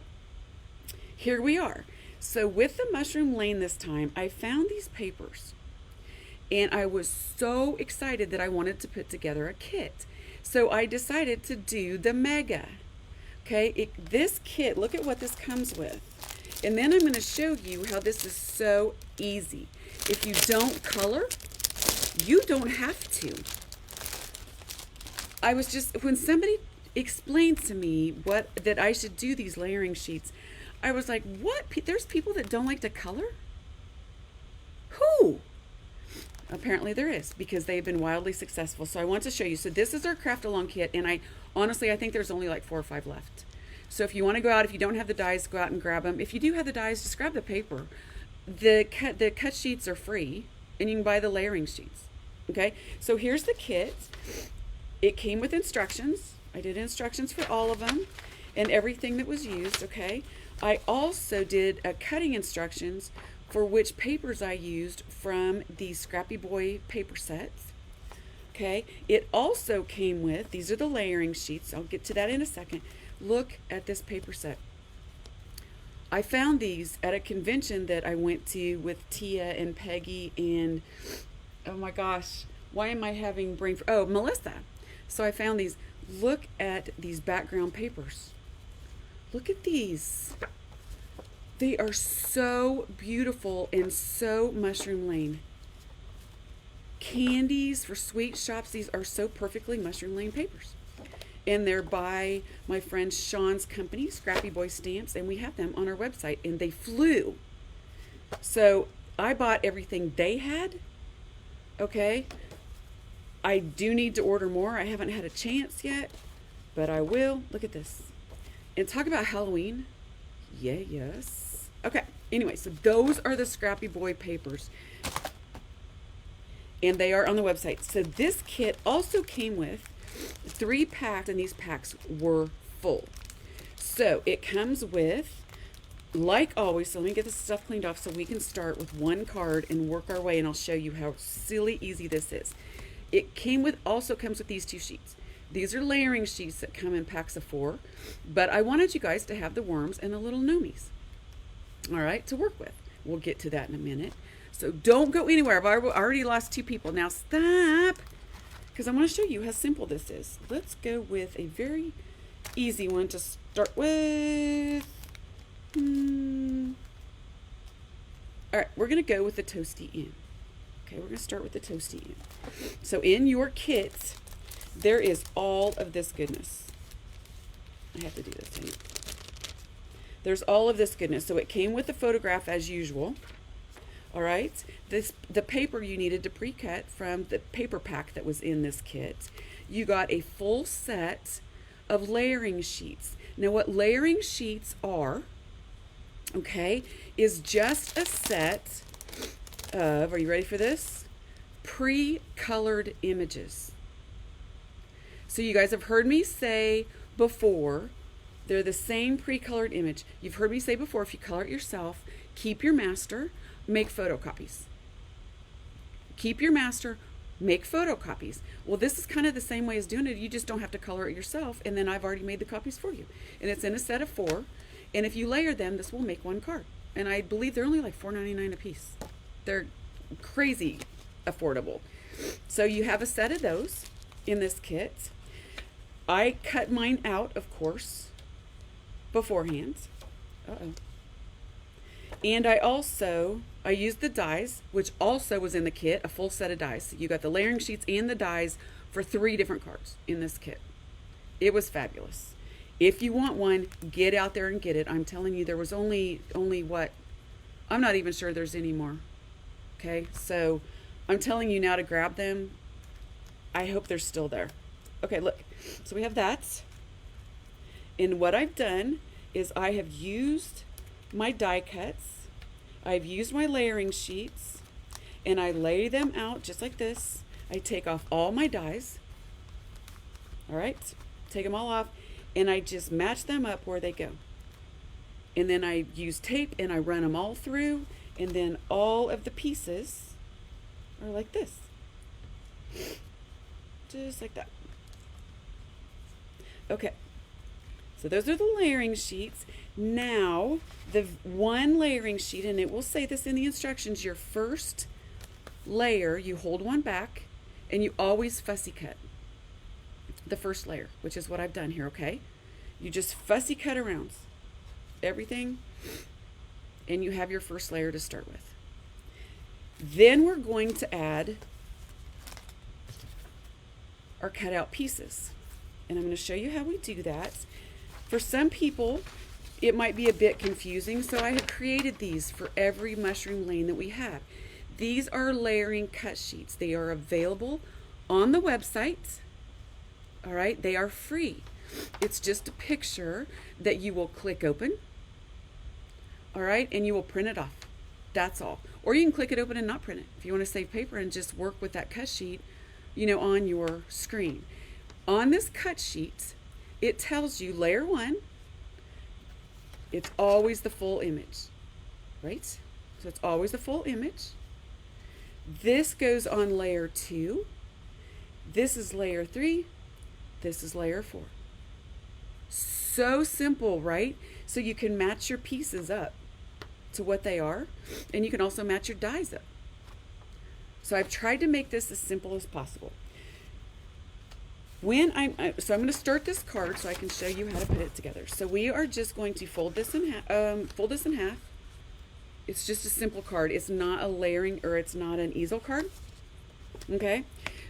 here we are. So with the Mushroom Lane this time, I found these papers, and I was so excited that I wanted to put together a kit. So I decided to do the Mega. Okay, this kit, look at what this comes with. And then I'm going to show you how this is so easy. If you don't color, you don't have to. I was just, when somebody explained to me that I should do these layering sheets, I was like, what? There's people that don't like to color? Who? Apparently there is, because they've been wildly successful. So I want to show you. So this is our craft along kit, and I think there's only like 4 or 5 left. So if you want to go out, if you don't have the dies, go out and grab them. If you do have the dies, just grab the paper. The cut sheets are free, and you can buy the layering sheets. Okay, so here's the kit. It came with instructions. I did instructions for all of them and everything that was used. Okay, I also did cutting instructions for which papers I used from the Scrappy Boy paper sets. Okay, it also came with, these are the layering sheets. I'll get to that in a second. Look at this paper set. I found these at a convention that I went to with Tia and Peggy and, oh my gosh, why am I having brain, oh, Melissa. So I found these. Look at these background papers. Look at these. They are so beautiful and so Mushroom Lane. Candies for sweet shops. These are so perfectly Mushroom Lane papers. And they're by my friend Sean's company, Scrappy Boy Stamps, and we have them on our website, and they flew. So I bought everything they had. Okay. I do need to order more. I haven't had a chance yet, but I will. Look at this. And talk about Halloween. Yeah, yes. Okay. Anyway, so those are the Scrappy Boy papers. And they are on the website. So this kit also came with 3 packs, and these packs were full. So it comes with, like always, so let me get this stuff cleaned off so we can start with 1 card and work our way, and I'll show you how silly easy this is. It also comes with these 2 sheets. These are layering sheets that come in packs of 4, but I wanted you guys to have the worms and the little gnomies, all right, to work with. We'll get to that in a minute. So don't go anywhere. I've already lost 2 people. Now stop. because I want to show you how simple this is. Let's go with a very easy one to start with. All right, we're going to go with the Toasty in. Okay, we're going to start with the Toasty in. So in your kit, there is all of this goodness. I have to do this to you. There's all of this goodness. So it came with the photograph as usual. All right, the paper you needed to pre-cut from the paper pack that was in this kit. You got a full set of layering sheets. Now what layering sheets are, okay, is just a set of, are you ready for this? Pre-colored images. So you guys have heard me say before, they're the same pre-colored image. You've heard me say before, if you color it yourself, keep your master, make photocopies. Keep your master, make photocopies. Well, this is kind of the same way as doing it. You just don't have to color it yourself, and then I've already made the copies for you. And it's in a set of 4, and if you layer them, this will make 1 card. And I believe they're only like $4.99 a piece. They're crazy affordable. So you have a set of those in this kit. I cut mine out, of course, beforehand. And I used the dies, which also was in the kit, a full set of dies. You got the layering sheets and the dies for 3 different cards in this kit. It was fabulous. If you want one, get out there and get it. I'm telling you, there was only what? I'm not even sure there's any more. Okay, so I'm telling you now to grab them. I hope they're still there. Okay, look. So we have that. And what I've done is I have used my die cuts, I've used my layering sheets, and I lay them out just like this. I take off all my dies, all right, take them all off, and I just match them up where they go. And then I use tape and I run them all through, and then all of the pieces are like this, just like that. Okay, so those are the layering sheets. Now, the one layering sheet, and it will say this in the instructions, your first layer, you hold one back, and you always fussy cut the first layer, which is what I've done here, okay? You just fussy cut around everything, and you have your first layer to start with. Then we're going to add our cutout pieces, and I'm going to show you how we do that. For some people, it might be a bit confusing, so I have created these for every mushroom lane that we have. These are layering cut sheets. They are available on the website. All right, they are free. It's just a picture that you will click open. All right, and you will print it off. That's all. Or you can click it open and not print it if you want to save paper and just work with that cut sheet, you know, on your screen. On this cut sheet, it tells you layer 1. It's always the full image, right? So it's always the full image. This goes on layer 2. This is layer 3. This is layer 4. So simple, right? So you can match your pieces up to what they are, and you can also match your dies up. So I've tried to make this as simple as possible. So I'm going to start this card so I can show you how to put it together. So we are just going to fold this in half. It's just a simple card. It's not a layering, or it's not an easel card. Okay.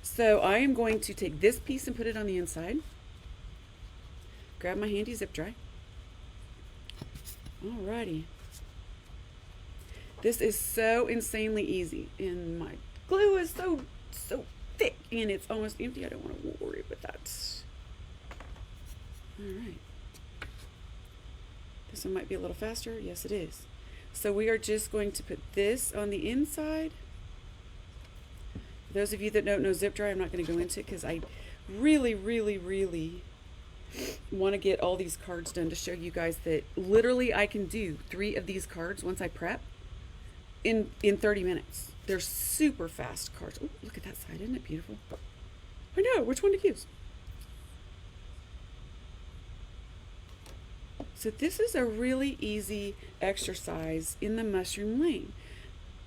So I am going to take this piece and put it on the inside. Grab my handy zip dry. Alrighty. This is so insanely easy, and my glue is so thick, and it's almost empty. I don't want to worry with that. All right. This one might be a little faster. Yes, it is. So we are just going to put this on the inside. For those of you that don't know zip dry, I'm not going to go into it because I really want to get all these cards done to show you guys that literally I can do 3 of these cards once I prep in 30 minutes. They're super fast cards. Oh, look at that side. Isn't it beautiful? I know. Which one to use? So this is a really easy exercise in the mushroom lane.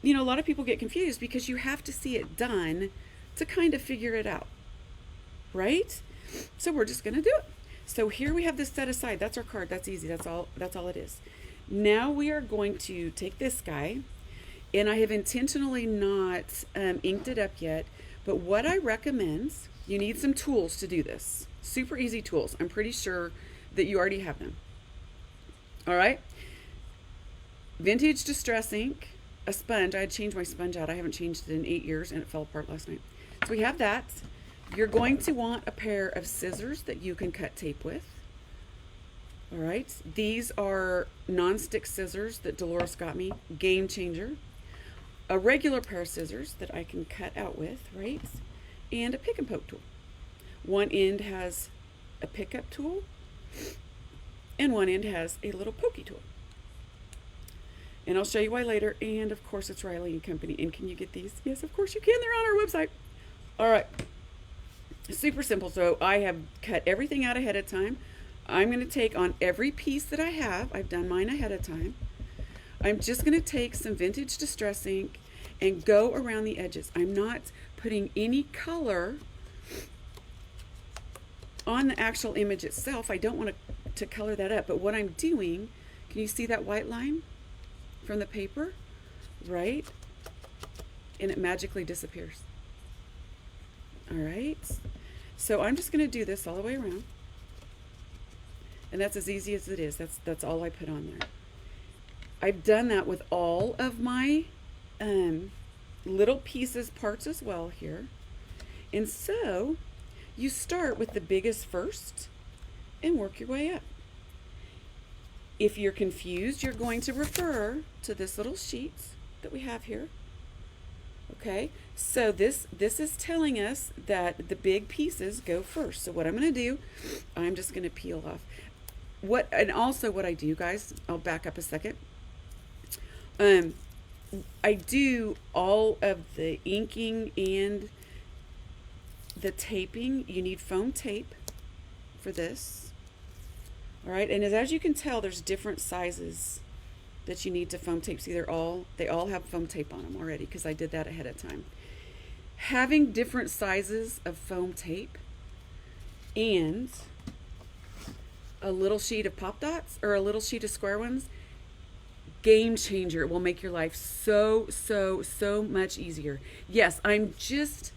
You know, a lot of people get confused because you have to see it done to kind of figure it out. right? So we're just going to do it. So here we have this set aside. That's our card. That's easy. That's all it is. Now we are going to take this guy, and I have intentionally not inked it up yet, but what I recommend, you need some tools to do this. Super easy tools. I'm pretty sure that you already have them. All right. Vintage Distress ink, a sponge. I had changed my sponge out. I haven't changed it in 8 years, and it fell apart last night. So we have that. You're going to want a pair of scissors that you can cut tape with. All right. These are non-stick scissors that Dolores got me. Game changer. A regular pair of scissors that I can cut out with, right? And a pick and poke tool. One end has a pickup tool, and one end has a little pokey tool. And I'll show you why later. And of course, it's Riley and Company. And can you get these? Yes, of course you can. They're on our website. All right. Super simple. So I have cut everything out ahead of time. I'm going to take on every piece that I have. I've done mine ahead of time. I'm just going to take some Vintage Distress ink and go around the edges. I'm not putting any color on the actual image itself. I don't want to color that up. But what I'm doing, can you see that white line from the paper? Right? And it magically disappears. All right. So I'm just going to do this all the way around. And that's as easy as it is. That's all I put on there. I've done that with all of my little pieces, parts as well here. And so you start with the biggest first and work your way up. If you're confused, you're going to refer to this little sheet that we have here. Okay, so this is telling us that the big pieces go first. So what I'm going to do, I'm just going to peel off. And also what I do, guys, I'll back up a second. I do all of the inking and the taping. You need foam tape for this. All right, and as you can tell, there's different sizes that you need to foam tape. See, they all have foam tape on them already because I did that ahead of time. Having different sizes of foam tape and a little sheet of pop dots or a little sheet of square ones, game changer. It will make your life so much easier. Yes, I'm just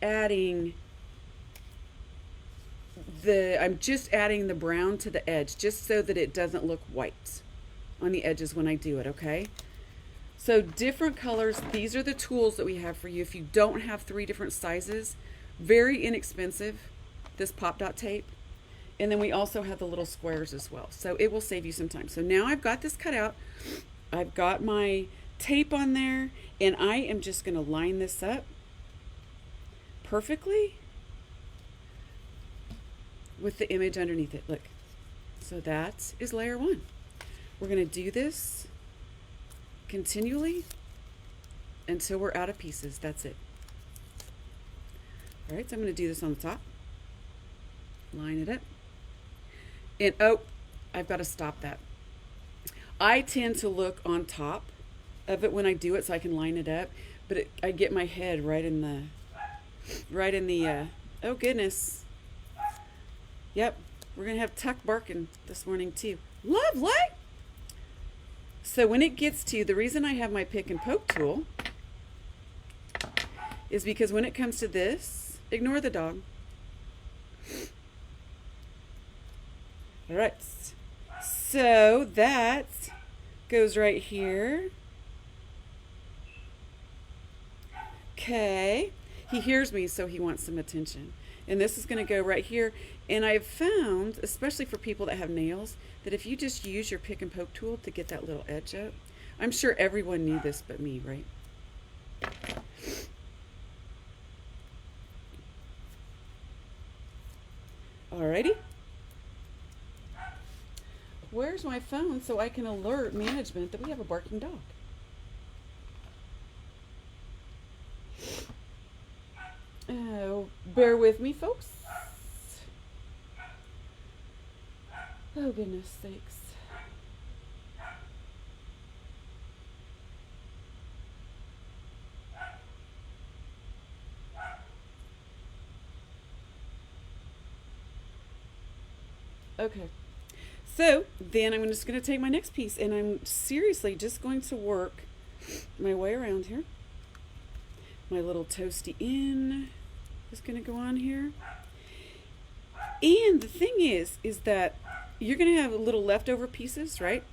adding the brown to the edge just so that it doesn't look white on the edges when I do it, okay? So different colors, these are the tools that we have for you. If you don't have 3 different sizes, very inexpensive, this pop dot tape. And then we also have the little squares as well. So it will save you some time. So now I've got this cut out. I've got my tape on there, and I am just going to line this up perfectly with the image underneath it. Look. So that is layer 1. We're going to do this continually until we're out of pieces. That's it. All right, so I'm going to do this on the top. Line it up. And oh, I've got to stop that. I tend to look on top of it when I do it so I can line it up, but I get my head right in the oh goodness. Yep, we're going to have Tuck barking this morning too. Lovely! So when it gets to, the reason I have my pick and poke tool is because when it comes to this, ignore the dog. All right, so that goes right here. Okay, he hears me, so he wants some attention. And this is going to go right here. And I've found, especially for people that have nails, that if you just use your pick and poke tool to get that little edge up, I'm sure everyone knew this but me, right? Alrighty. Where's my phone so I can alert management that we have a barking dog? Oh, bear with me, folks. Oh, goodness sakes. Okay. So then I'm just going to take my next piece and I'm seriously just going to work my way around here. My little Toasty in is going to go on here. And the thing is that you're going to have little leftover pieces, right?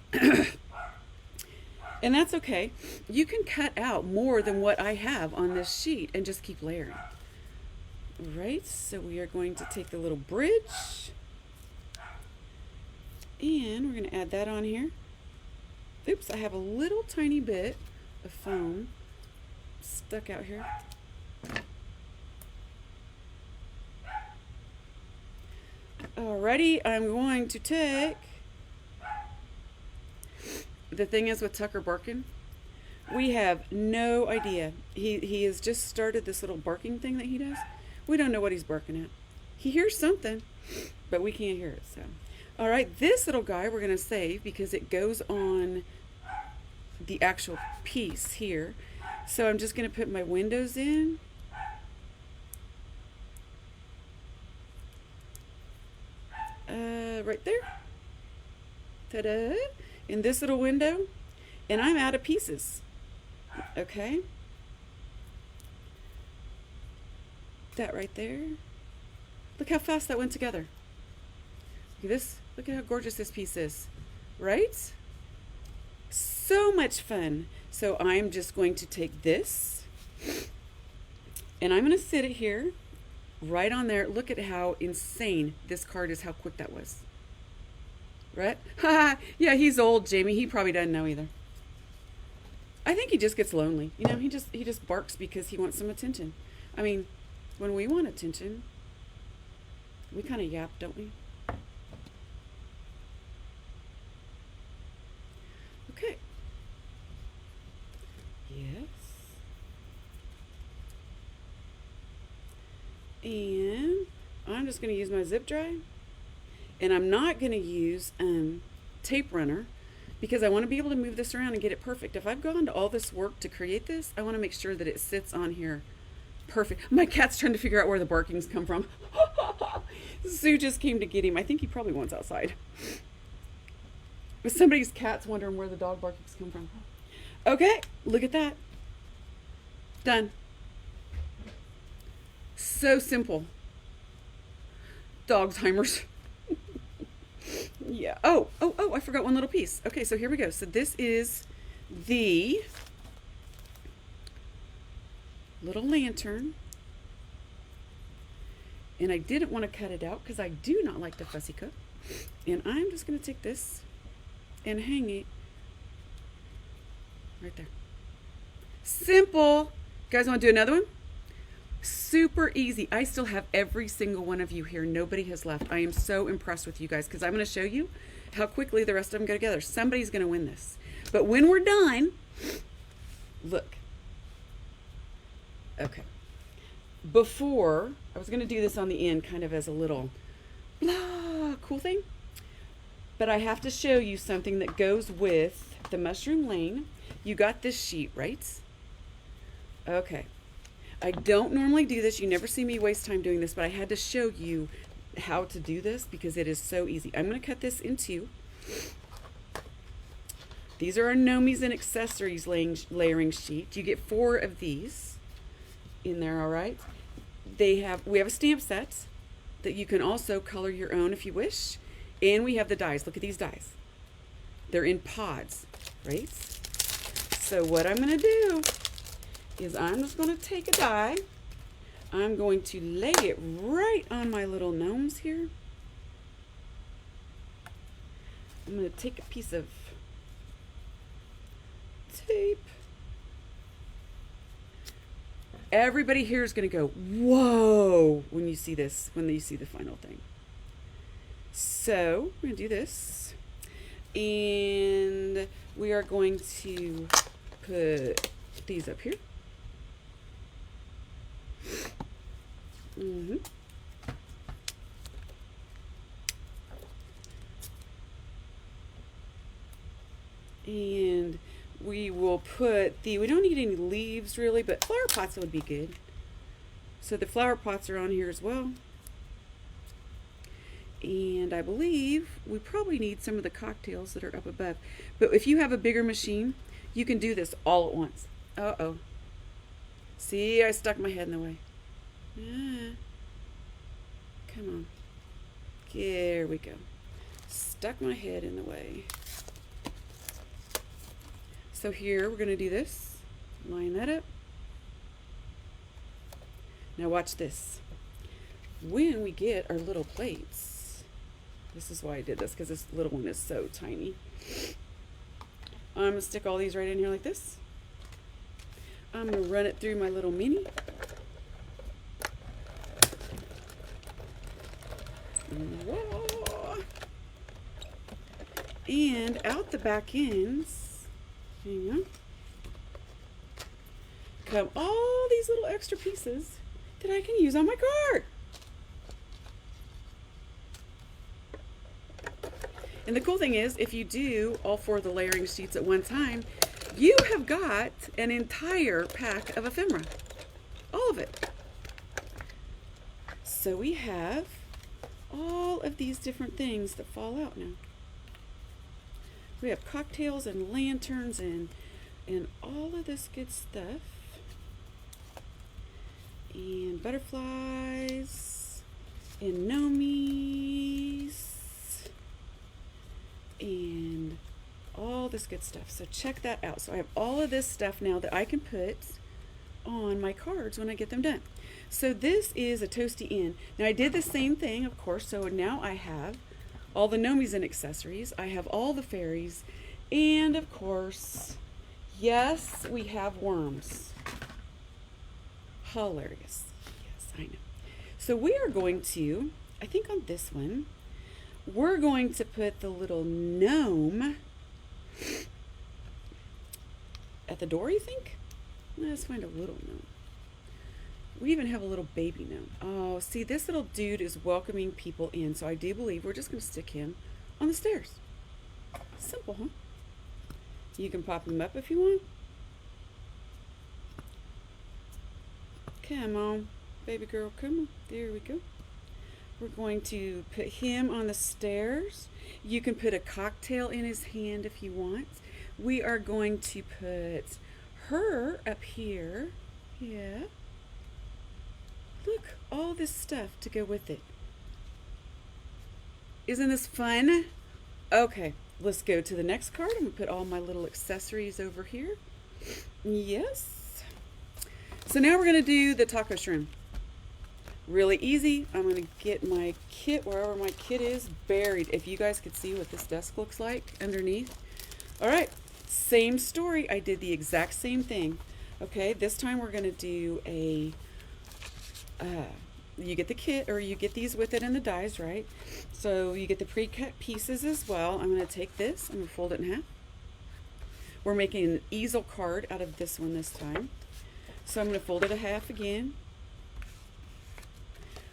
And that's okay. You can cut out more than what I have on this sheet and just keep layering. Right, so we are going to take the little bridge and we're going to add that on here. Oops, I have a little tiny bit of foam stuck out here. Alrighty, I'm going to take, the thing is with Tucker barking, we have no idea. He has just started this little barking thing that he does. We don't know what he's barking at. He hears something, but we can't hear it. So, all right, this little guy we're going to save because it goes on the actual piece here. So I'm just going to put my windows in. Right there. Ta-da! In this little window. And I'm out of pieces. Okay. That right there. Look how fast that went together. Look at this. Look at how gorgeous this piece is. Right? So much fun. So I'm just going to take this and I'm going to sit it here right on there. Look at how insane this card is, how quick that was. Right? Yeah, he's old, Jamie. He probably doesn't know either. I think he just gets lonely. You know, he just barks because he wants some attention. I mean, when we want attention, we kind of yap, don't we? Okay. Yes. And I'm just going to use my zip dry. And I'm not going to use tape runner because I want to be able to move this around and get it perfect. If I've gone to all this work to create this, I want to make sure that it sits on here perfect. My cat's trying to figure out where the barkings come from. Sue just came to get him. I think he probably wants outside. But somebody's cat's wondering where the dog barkings come from. Okay, look at that. Done. So simple. Dogsheimer's. Yeah. Oh, I forgot one little piece. Okay, so here we go. So this is the little lantern. And I didn't want to cut it out because I do not like to fussy cut. And I'm just going to take this and hang it right there. Simple. You guys want to do another one? Super easy. I still have every single one of you here. Nobody has left. I am so impressed with you guys because I'm going to show you how quickly the rest of them go together. Somebody's going to win this. But when we're done, look. Okay. Before, I was going to do this on the end kind of as a little blah, cool thing. But I have to show you something that goes with the Mushroom Lane. You got this sheet, right? Okay. I don't normally do this. You never see me waste time doing this, but I had to show you how to do this because it is so easy. I'm going to cut this in two. These are our Gnomies and Accessories layering sheet. You get 4 of these in there, all right? We have a stamp set that you can also color your own if you wish. And we have the dies. Look at these dies. They're in pods, right? So what I'm going to do is I'm just going to take a die. I'm going to lay it right on my little gnomes here. I'm going to take a piece of tape. Everybody here is going to go, whoa, when you see this, when you see the final thing. So we're going to do this. And we are going to put these up here. Mm-hmm. And we will put we don't need any leaves really, but flower pots would be good. So the flower pots are on here as well. And I believe we probably need some of the cocktails that are up above. But if you have a bigger machine, you can do this all at once. Uh-oh. See, I stuck my head in the way. Come on. There we go. Stuck my head in the way. So here we're going to do this. Line that up. Now watch this. When we get our little plates, this is why I did this, because this little one is so tiny. I'm going to stick all these right in here like this. I'm going to run it through my little mini. Whoa. And out the back ends, hang on, come all these little extra pieces that I can use on my card. And the cool thing is, if you do all 4 of the layering sheets at one time, you have got an entire pack of ephemera. All of it. So we have all of these different things that fall out now. We have cocktails and lanterns and all of this good stuff. And butterflies and gnomies and all this good stuff. So check that out. So I have all of this stuff now that I can put on my cards when I get them done. So this is a Toasty in. Now I did the same thing, of course. So now I have all the Gnomies and Accessories. I have all the fairies. And of course, yes, we have worms. Hilarious. Yes, I know. So we are going to, I think on this one, we're going to put the little gnome at the door, you think? Let's find a little gnome. We even have a little baby gnome. Oh, see, this little dude is welcoming people in, so I do believe we're just going to stick him on the stairs. Simple, huh? You can pop him up if you want. Come on, baby girl, come on. There we go. We're going to put him on the stairs. You can put a cocktail in his hand if you want. We are going to put her up here. Yeah. Look, all this stuff to go with it. Isn't this fun? Okay, let's go to the next card. I'm going to put all my little accessories over here. Yes. So now we're going to do the taco shroom. Really easy. I'm going to get my kit, wherever my kit is, buried. If you guys could see what this desk looks like underneath. All right, same story. I did the exact same thing. Okay, this time we're going to do a, you get the kit, or you get these with it and the dies, right? So you get the pre-cut pieces as well. I'm going to take this, I'm going to fold it in half. We're making an easel card out of this one this time. So I'm going to fold it in half again.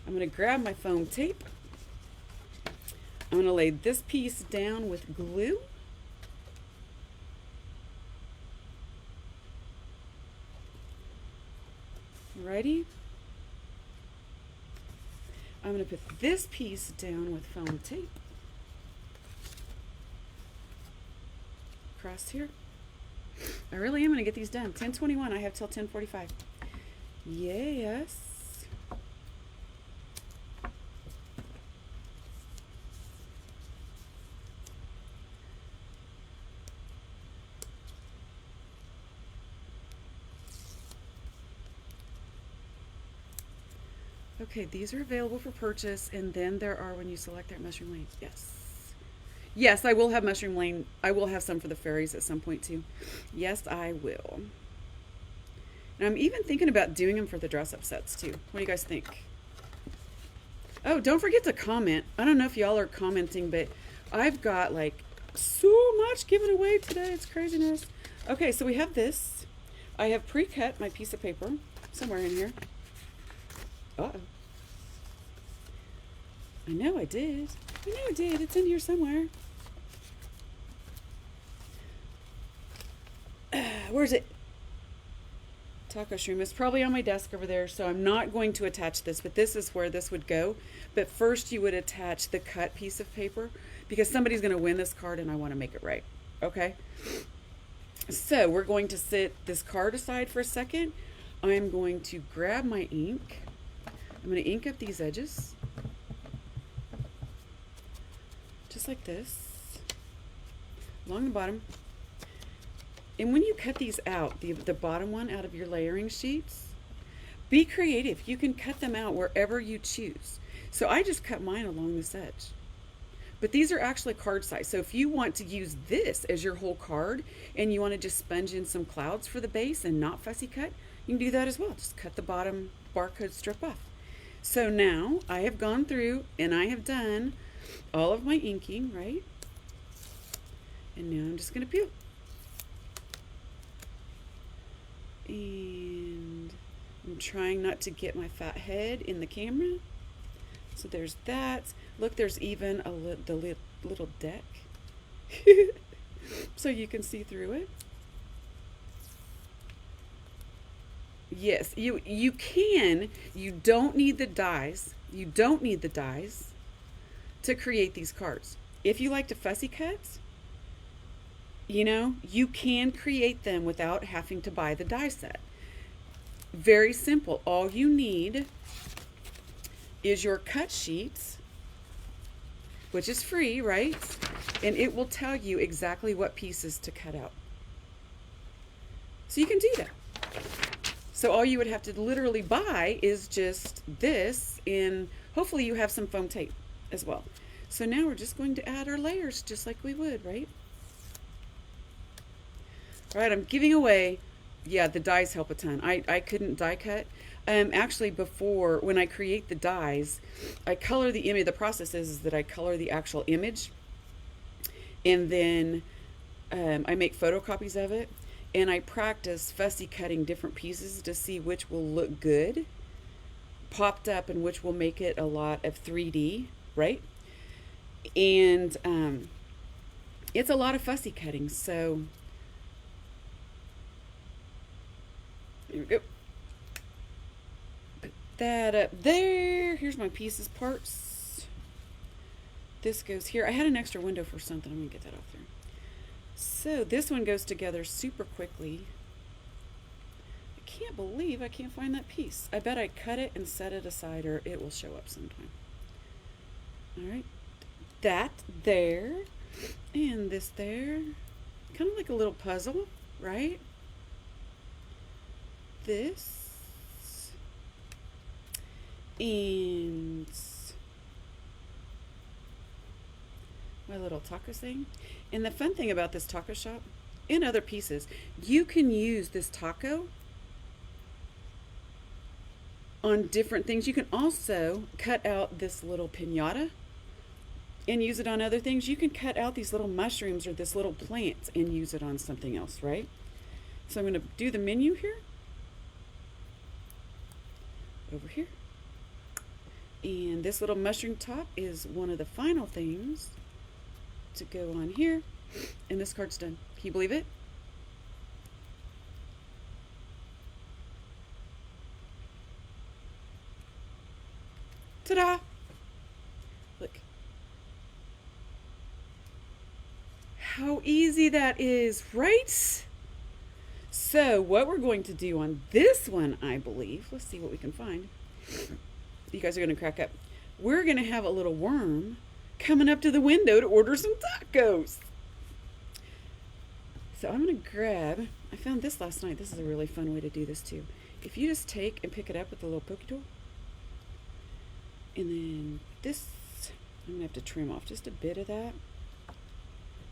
I'm going to grab my foam tape. I'm going to lay this piece down with glue. Ready? I'm going to put this piece down with foam tape. Across here. I really am going to get these done. 10:21. I have till 10:45. Yes. Okay, these are available for purchase, and then there are when you select that mushroom lane. Yes. Yes, I will have mushroom lane. I will have some for the fairies at some point too. Yes, I will. And I'm even thinking about doing them for the dress-up sets too. What do you guys think? Oh, don't forget to comment. I don't know if y'all are commenting, but I've got like so much given away today. It's craziness. Okay, so we have this. I have pre-cut my piece of paper somewhere in here. Uh-oh. I know I did. I know I did. It's in here somewhere. Where's it? Taco shroom is probably on my desk over there, so I'm not going to attach this, but this is where this would go. But first you would attach the cut piece of paper because somebody's going to win this card and I want to make it right. Okay? So we're going to set this card aside for a second. I'm going to grab my ink. I'm going to ink up these edges. Just like this. Along the bottom. And when you cut these out, the bottom one out of your layering sheets, be creative. You can cut them out wherever you choose. So I just cut mine along this edge. But these are actually card size. So if you want to use this as your whole card and you want to just sponge in some clouds for the base and not fussy cut, you can do that as well. Just cut the bottom barcode strip off. So now I have gone through and I have done all of my inking, right? And now I'm just going to peel. And I'm trying not to get my fat head in the camera. So there's that. Look, there's even the little deck. So you can see through it. Yes, you can. You don't need the dies. You don't need the dies to create these cards. If you like to fussy cut, you know, you can create them without having to buy the die set. Very simple. All you need is your cut sheets, which is free, right? And it will tell you exactly what pieces to cut out. So you can do that. So all you would have to literally buy is just this, and hopefully you have some foam tape as well. So now we're just going to add our layers just like we would, right? All right, I'm giving away, yeah, the dies help a ton. I couldn't die cut. Actually, before, when I create the dies, I color the image. The process is that I color the actual image, and then I make photocopies of it, and I practice fussy cutting different pieces to see which will look good, popped up, and which will make it a lot of 3D, right? And it's a lot of fussy cutting, so here we go. Put that up there. Here's my pieces parts. This goes here. I had an extra window for something. I'm going to get that off there. So this one goes together super quickly. I can't believe I can't find that piece. I bet I cut it and set it aside or it will show up sometime. All right. That there. And this there. Kind of like a little puzzle, right? This and my little taco thing. And the fun thing about this taco shop and other pieces, you can use this taco on different things. You can also cut out this little piñata and use it on other things. You can cut out these little mushrooms or this little plant and use it on something else, right? So I'm going to do the menu here. Over here. And this little mushroom top is one of the final things to go on here. And this card's done. Can you believe it? Ta-da! Look. How easy that is, right? So what we're going to do on this one, I believe, let's see what we can find. You guys are going to crack up. We're going to have a little worm coming up to the window to order some tacos. So I'm going to grab, I found this last night. This is a really fun way to do this too. If you just take and pick it up with the little pokey tool, and then this, I'm going to have to trim off just a bit of that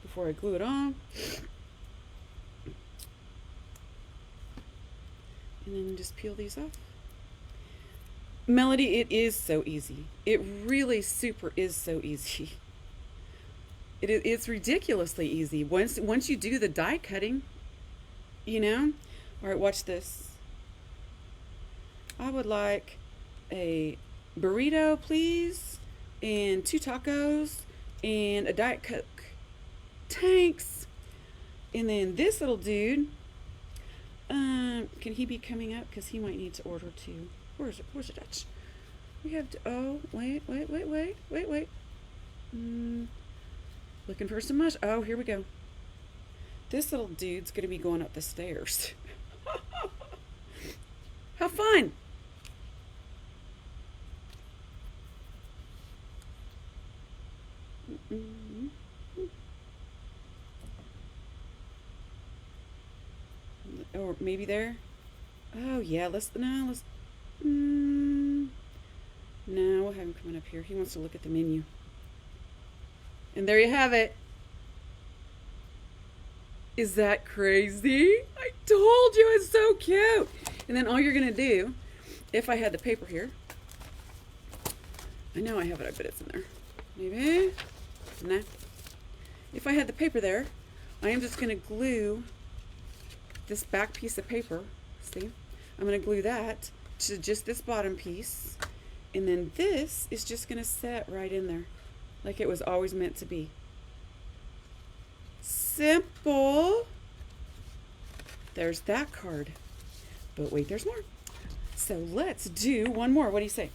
before I glue it on. And then just peel these off. Melody, it is so easy. It really super is so easy. It's ridiculously easy. Once you do the die cutting, you know. All right, watch this. I would like a burrito, please, and 2 tacos, and a Diet Coke. Thanks. And then this little dude, can can he be coming up? Because he might need to order too. Where is it? Where's the Dutch? We have to, oh, wait. Looking for some mush. Oh, here we go. This little dude's going to be going up the stairs. How fun! Or maybe there. Oh yeah, let's. No, we'll have him coming up here. He wants to look at the menu. And there you have it. Is that crazy? I told you it's so cute. And then all you're gonna do, if I had the paper here, I know I have it. I bet it's in there. Maybe. Nah. If I had the paper there, I am just gonna glue this back piece of paper. See? I'm gonna glue that to just this bottom piece, and then this is just gonna set right in there like it was always meant to be. Simple. There's that card. But wait, there's more. So let's do one more. What do you say?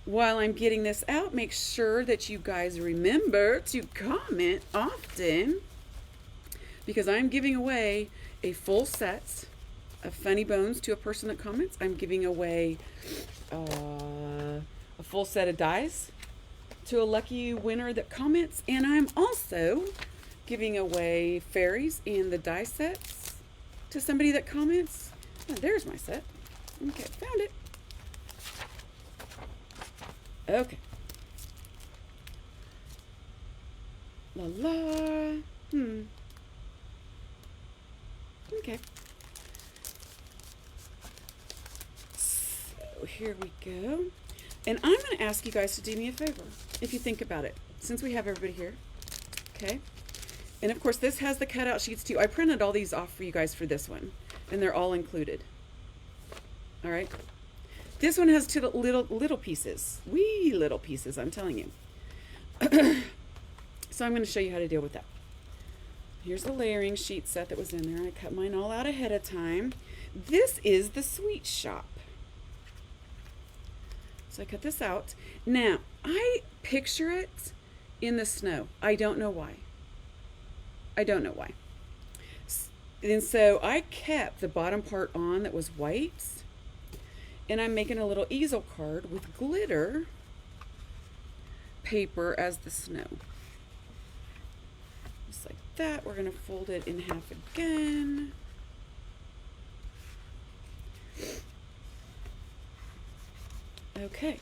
While I'm getting this out, make sure that you guys remember to comment often, because I'm giving away a full set of Funny Bones to a person that comments. I'm giving away a full set of dies to a lucky winner that comments, and I'm also giving away fairies and the die sets to somebody that comments. Oh, there's my set. Okay, found it. Okay. La la. Okay. So here we go. And I'm going to ask you guys to do me a favor, if you think about it, since we have everybody here. Okay. And of course, this has the cutout sheets too. I printed all these off for you guys for this one, and they're all included. All right. This one has two little pieces, wee little pieces, I'm telling you. So I'm going to show you how to deal with that. Here's the layering sheet set that was in there. I cut mine all out ahead of time. This is the Sweet Shop. So I cut this out. Now, I picture it in the snow. I don't know why. I don't know why. And so I kept the bottom part on that was white. And I'm making a little easel card with glitter paper as the snow. Just like that. We're going to fold it in half again. Okay.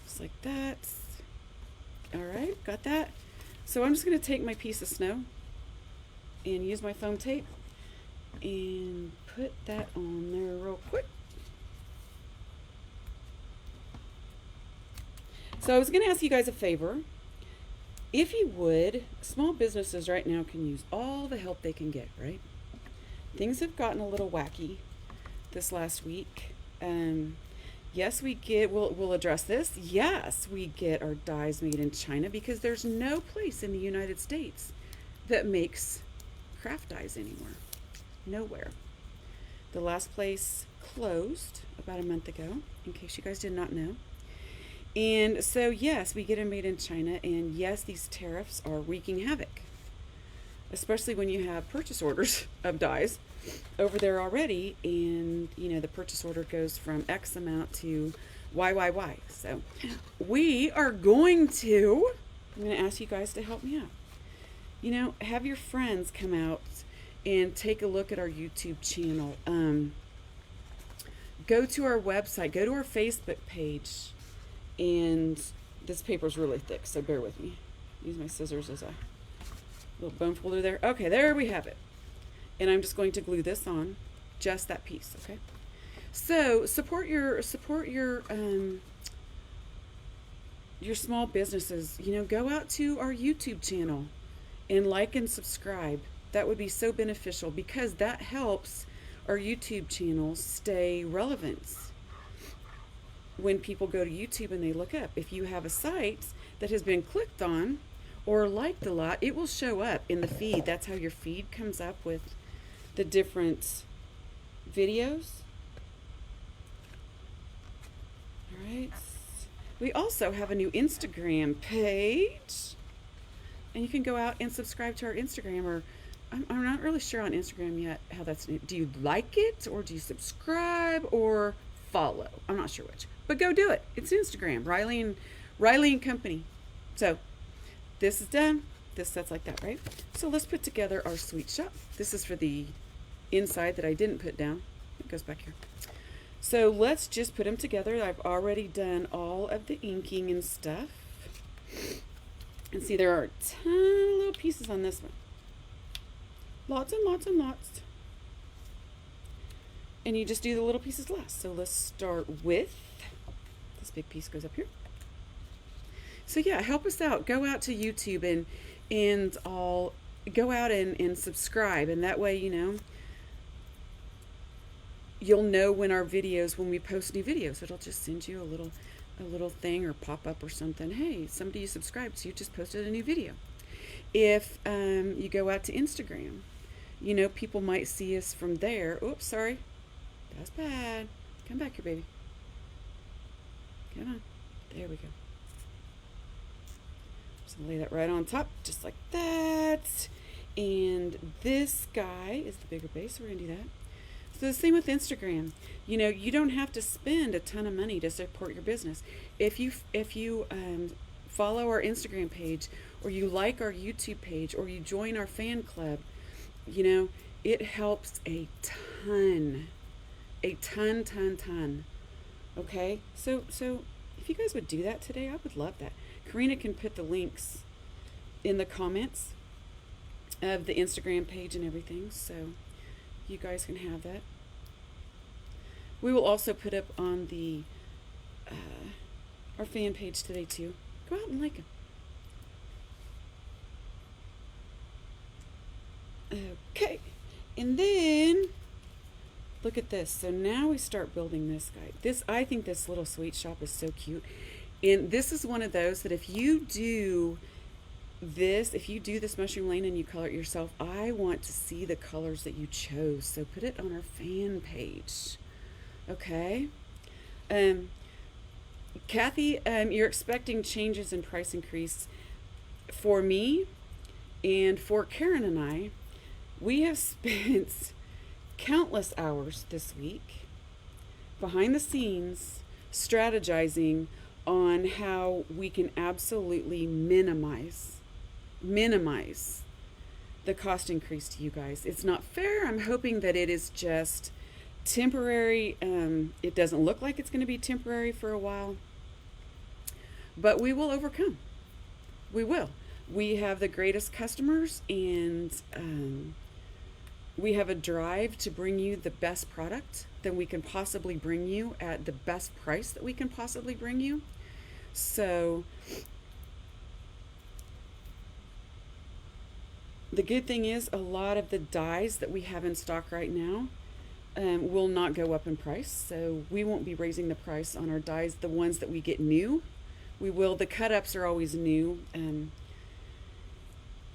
Just like that. All right, got that. So I'm just going to take my piece of snow and use my foam tape and put that on there real quick. So I was going to ask you guys a favor. If you would, small businesses right now can use all the help they can get, right? Things have gotten a little wacky this last week. Yes, we get, we'll address this. Yes, we get our dies made in China because there's no place in the United States that makes craft dies anymore. Nowhere. The last place closed about a month ago, in case you guys did not know. And so, yes, we get them made in China, and yes, these tariffs are wreaking havoc, especially when you have purchase orders of dies over there already, and, you know, the purchase order goes from X amount to Y. So we are going to, I'm going to ask you guys to help me out. You know, have your friends come out and take a look at our YouTube channel. Go to our website, go to our Facebook page. And this paper's really thick, so bear with me. Use my scissors as a little bone folder there. Okay, there we have it. And I'm just going to glue this on, just that piece, okay? So support your small businesses. You know, go out to our YouTube channel and like and subscribe. That would be so beneficial because that helps our YouTube channel stay relevant. When people go to YouTube and they look up, if you have a site that has been clicked on or liked a lot, it will show up in the feed. That's how your feed comes up with the different videos. All right. We also have a new Instagram page, and you can go out and subscribe to our Instagram, or I'm not really sure on Instagram yet how that's, do you like it, or do you subscribe, or follow? I'm not sure which, but go do it. It's Instagram, Riley and Company. So this is done. This sets like that, right? So let's put together our sweet shop. This is for the inside that I didn't put down. It goes back here. So let's just put them together. I've already done all of the inking and stuff. And see, there are a ton of little pieces on this one. Lots and lots and lots. And you just do the little pieces last. So let's start with, this big piece goes up here. So yeah, help us out. Go out to YouTube and all, go out and subscribe. And that way, you know, you'll know when our videos, when we post new videos, it'll just send you a little thing or pop up or something. Hey, somebody subscribed, so you just posted a new video. If you go out to Instagram, you know, people might see us from there. Oops, sorry. That's bad. Come back here, baby. Come on. There we go. Just gonna lay that right on top, just like that. And this guy is the bigger base, so we're gonna do that. So the same with Instagram. You know, you don't have to spend a ton of money to support your business. If you follow our Instagram page, or you like our YouTube page, or you join our fan club, you know, it helps a ton. A ton. Okay? So if you guys would do that today, I would love that. Karina can put the links in the comments of the Instagram page and everything, so you guys can have that. We will also put up on the our fan page today too. Go out and like them. Okay, and then look at this. So now we start building this guy. I think this little sweet shop is so cute, and this is one of those that if you do this mushroom lane and you color it yourself, I want to see the colors that you chose. So put it on our fan page. Okay. Kathy, you're expecting changes in price increase. For me and for Karen and I, we have spent countless hours this week behind the scenes strategizing on how we can absolutely minimize the cost increase to you guys. It's not fair. I'm hoping that it is just temporary. It doesn't look like it's going to be temporary for a while, but we will overcome. We will. We have the greatest customers, and we have a drive to bring you the best product that we can possibly bring you at the best price that we can possibly bring you. So the good thing is a lot of the dyes that we have in stock right now will not go up in price. So we won't be raising the price on our dyes, the ones that we get new. We will. The cut-ups are always new.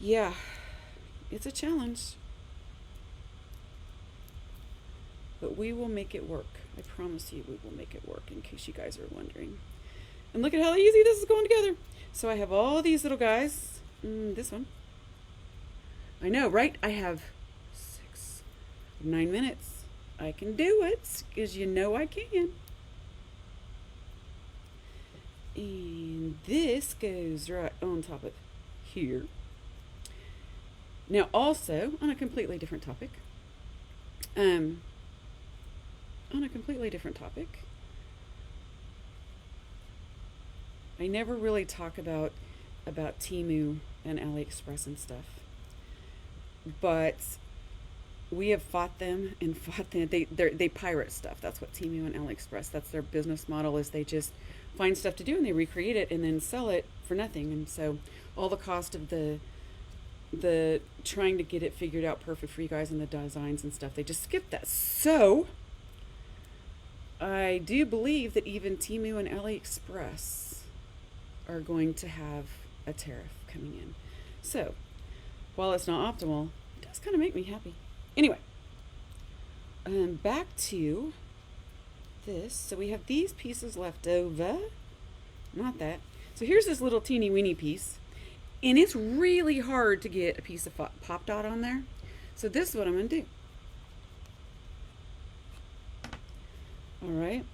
Yeah, it's a challenge. But we will make it work. I promise you we will make it work, in case you guys are wondering. And look at how easy this is going together. So I have all these little guys. This one. I know, right? I have 9 minutes. I can do it, because you know I can. And this goes right on top of here. Now also, on a completely different topic, I never really talk about Temu and AliExpress and stuff, but we have fought them. They pirate stuff. That's what Temu and AliExpress, that's their business model, is they just find stuff to do and they recreate it and then sell it for nothing. And so all the cost of the trying to get it figured out perfect for you guys and the designs and stuff, they just skip that. So I do believe that even Temu and AliExpress are going to have a tariff. coming in. So while it's not optimal, it does kind of make me happy. Anyway, back to this. So we have these pieces left over. Not that. So here's this little teeny weeny piece. And it's really hard to get a piece of pop dot on there. So this is what I'm going to do. All right.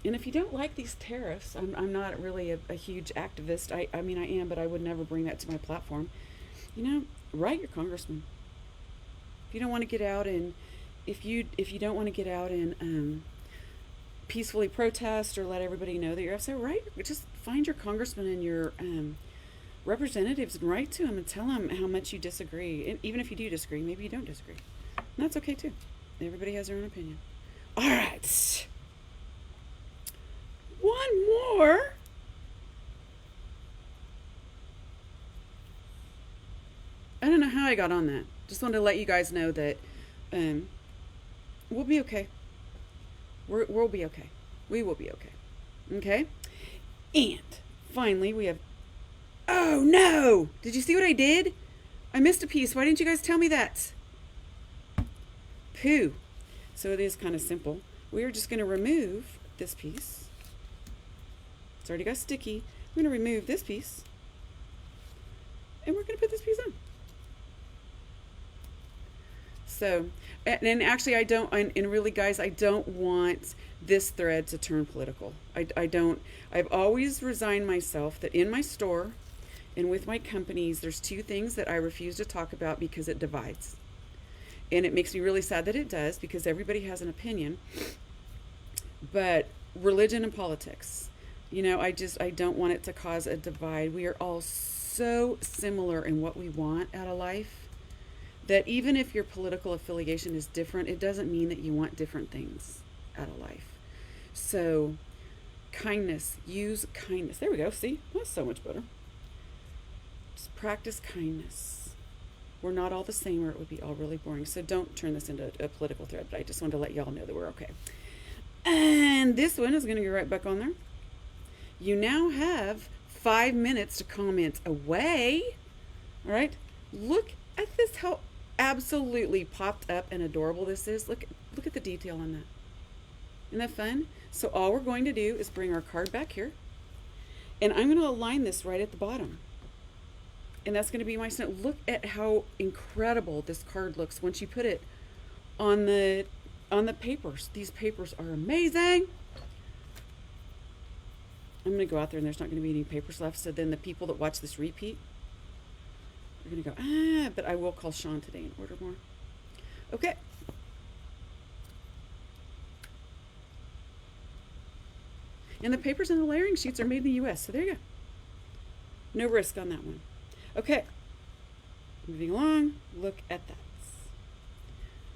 And if you don't like these tariffs, I'm not really a huge activist. I mean, I am, but I would never bring that to my platform. You know, write your congressman. If you don't want to get out and if you don't want to get out and peacefully protest or let everybody know that you're upset, right? Just find your congressman and your representatives and write to them and tell them how much you disagree. And even if you do disagree, maybe you don't disagree. And that's okay too. Everybody has their own opinion. All right. One more. I don't know how I got on that. Just wanted to let you guys know that we'll be okay. We'll be okay. We will be okay. Okay? And finally we have... Oh no! Did you see what I did? I missed a piece. Why didn't you guys tell me that? Pooh. So it is kind of simple. We are just going to remove this piece. It's already got sticky. We're going to remove this piece. And we're going to put this piece on. So, and actually I don't, and really guys, I don't want this thread to turn political. I've always resigned myself that in my store and with my companies, there's two things that I refuse to talk about because it divides. And it makes me really sad that it does because everybody has an opinion. But religion and politics, you know, I don't want it to cause a divide. We are all so similar in what we want out of life that even if your political affiliation is different, it doesn't mean that you want different things out of life. So kindness, use kindness. There we go. See, that's so much better. Just practice kindness. We're not all the same or it would be all really boring. So don't turn this into a political thread, but I just wanted to let y'all know that we're okay. And this one is going to go right back on there. You now have 5 minutes to comment away. All right. Look at this, how absolutely popped up and adorable this is. Look at the detail on that. Isn't that fun? So all we're going to do is bring our card back here. And I'm going to align this right at the bottom. And that's going to be my snow. Look at how incredible this card looks once you put it on the papers. These papers are amazing. I'm going to go out there and there's not going to be any papers left. So then the people that watch this repeat are going to go, but I will call Sean today and order more. Okay. And the papers and the layering sheets are made in the US. So there you go. No risk on that one. Okay. Moving along. Look at that.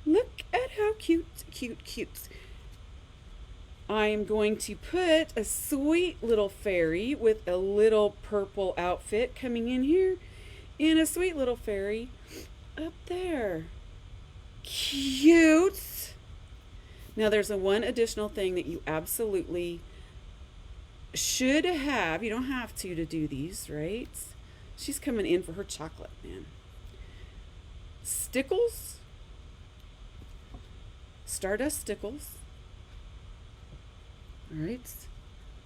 Look at how cute. I am going to put a sweet little fairy with a little purple outfit coming in here and a sweet little fairy up there. Cute. Now there's one additional thing that you absolutely should have. You don't have to do these, right? She's coming in for her chocolate, man. Stickles. Stardust Stickles. All right,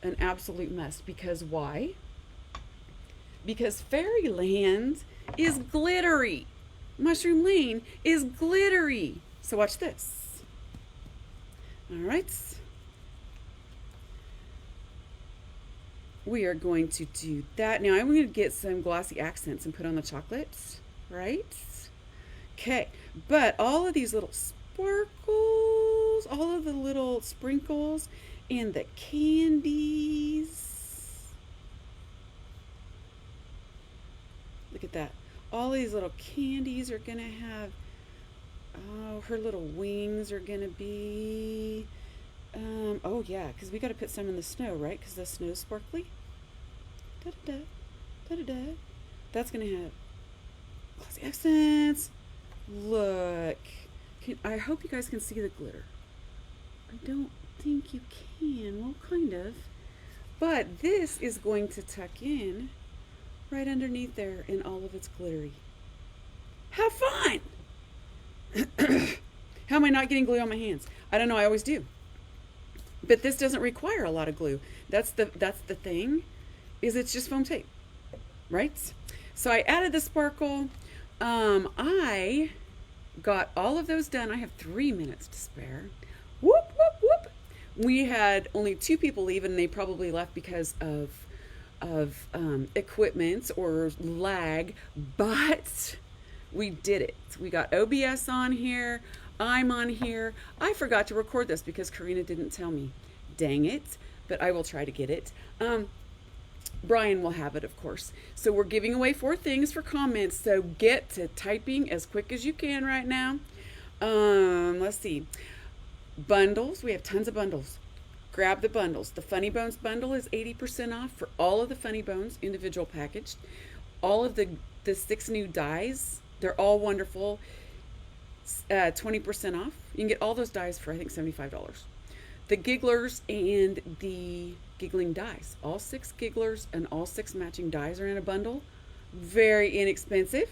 an absolute must. Because why? Because Fairyland is glittery. Mushroom Lane is glittery. So watch this. All right. We are going to do that. Now I'm going to get some glossy accents and put on the chocolates, right? Okay, but all of these little sparkles, all of the little sprinkles, and the candies. Look at that. All these little candies are going to have, oh, her little wings are going to be, oh yeah, because we got to put some in the snow, right? Because the snow's sparkly. Da-da-da, da-da-da. That's going to have glossy accents. Look. I hope you guys can see the glitter. I don't think you can. Well, kind of. But this is going to tuck in right underneath there in all of its glittery. Have fun! How am I not getting glue on my hands? I don't know, I always do. But this doesn't require a lot of glue. That's the thing, is it's just foam tape, right? So I added the sparkle. I got all of those done. I have 3 minutes to spare. Whoop, whoop, whoop. We had only 2 people leave, and they probably left because of equipment or lag, but we did it. We got OBS on here. I'm on here. I forgot to record this because Karina didn't tell me. Dang it. But I will try to get it. Brian will have it, of course. So we're giving away 4 things for comments. So get to typing as quick as you can right now. Let's see. Bundles. We have tons of bundles. Grab the bundles. The Funny Bones bundle is 80% off for all of the Funny Bones individual packaged. All of the 6 new dies. They're all wonderful. 20% off. You can get all those dies for, I think, $75. The Gigglers and the Giggling dies. All 6 Gigglers and all 6 matching dies are in a bundle. Very inexpensive.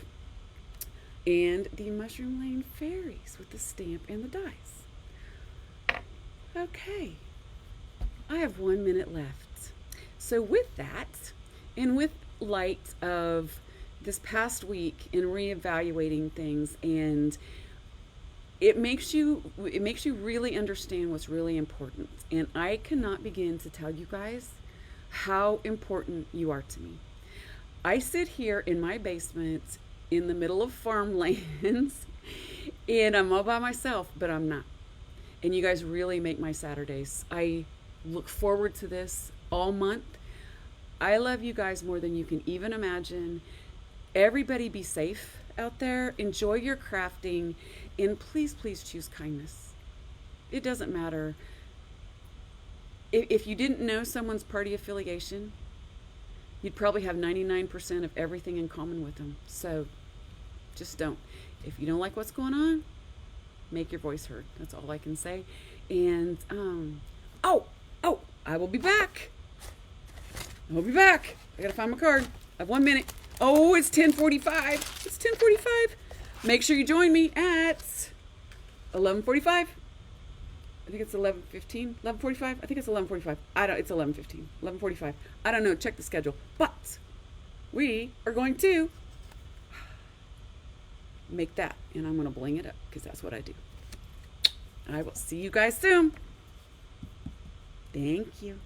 And the Mushroom Lane Fairies with the stamp and the dies. Okay. I have 1 minute left. So with that, and with light of this past week in reevaluating things, and it makes you really understand what's really important. And I cannot begin to tell you guys how important you are to me. I sit here in my basement in the middle of farmlands and I'm all by myself, but I'm not. And you guys really make my Saturdays. I look forward to this all month. I love you guys more than you can even imagine. Everybody be safe out there. Enjoy your crafting. And please, please choose kindness. It doesn't matter. If you didn't know someone's party affiliation, you'd probably have 99% of everything in common with them. So just don't. If you don't like what's going on, make your voice heard. That's all I can say. And, I will be back. I will be back. I gotta find my card. I have 1 minute. Oh, it's 10:45. It's 10:45. Make sure you join me at 11:45. I think it's 11:15. 11:45. I think it's 11:45. It's 11:15. 11:45. I don't know. Check the schedule. But we are going to make that, and I'm going to bling it up because that's what I do. I will see you guys soon. Thank you.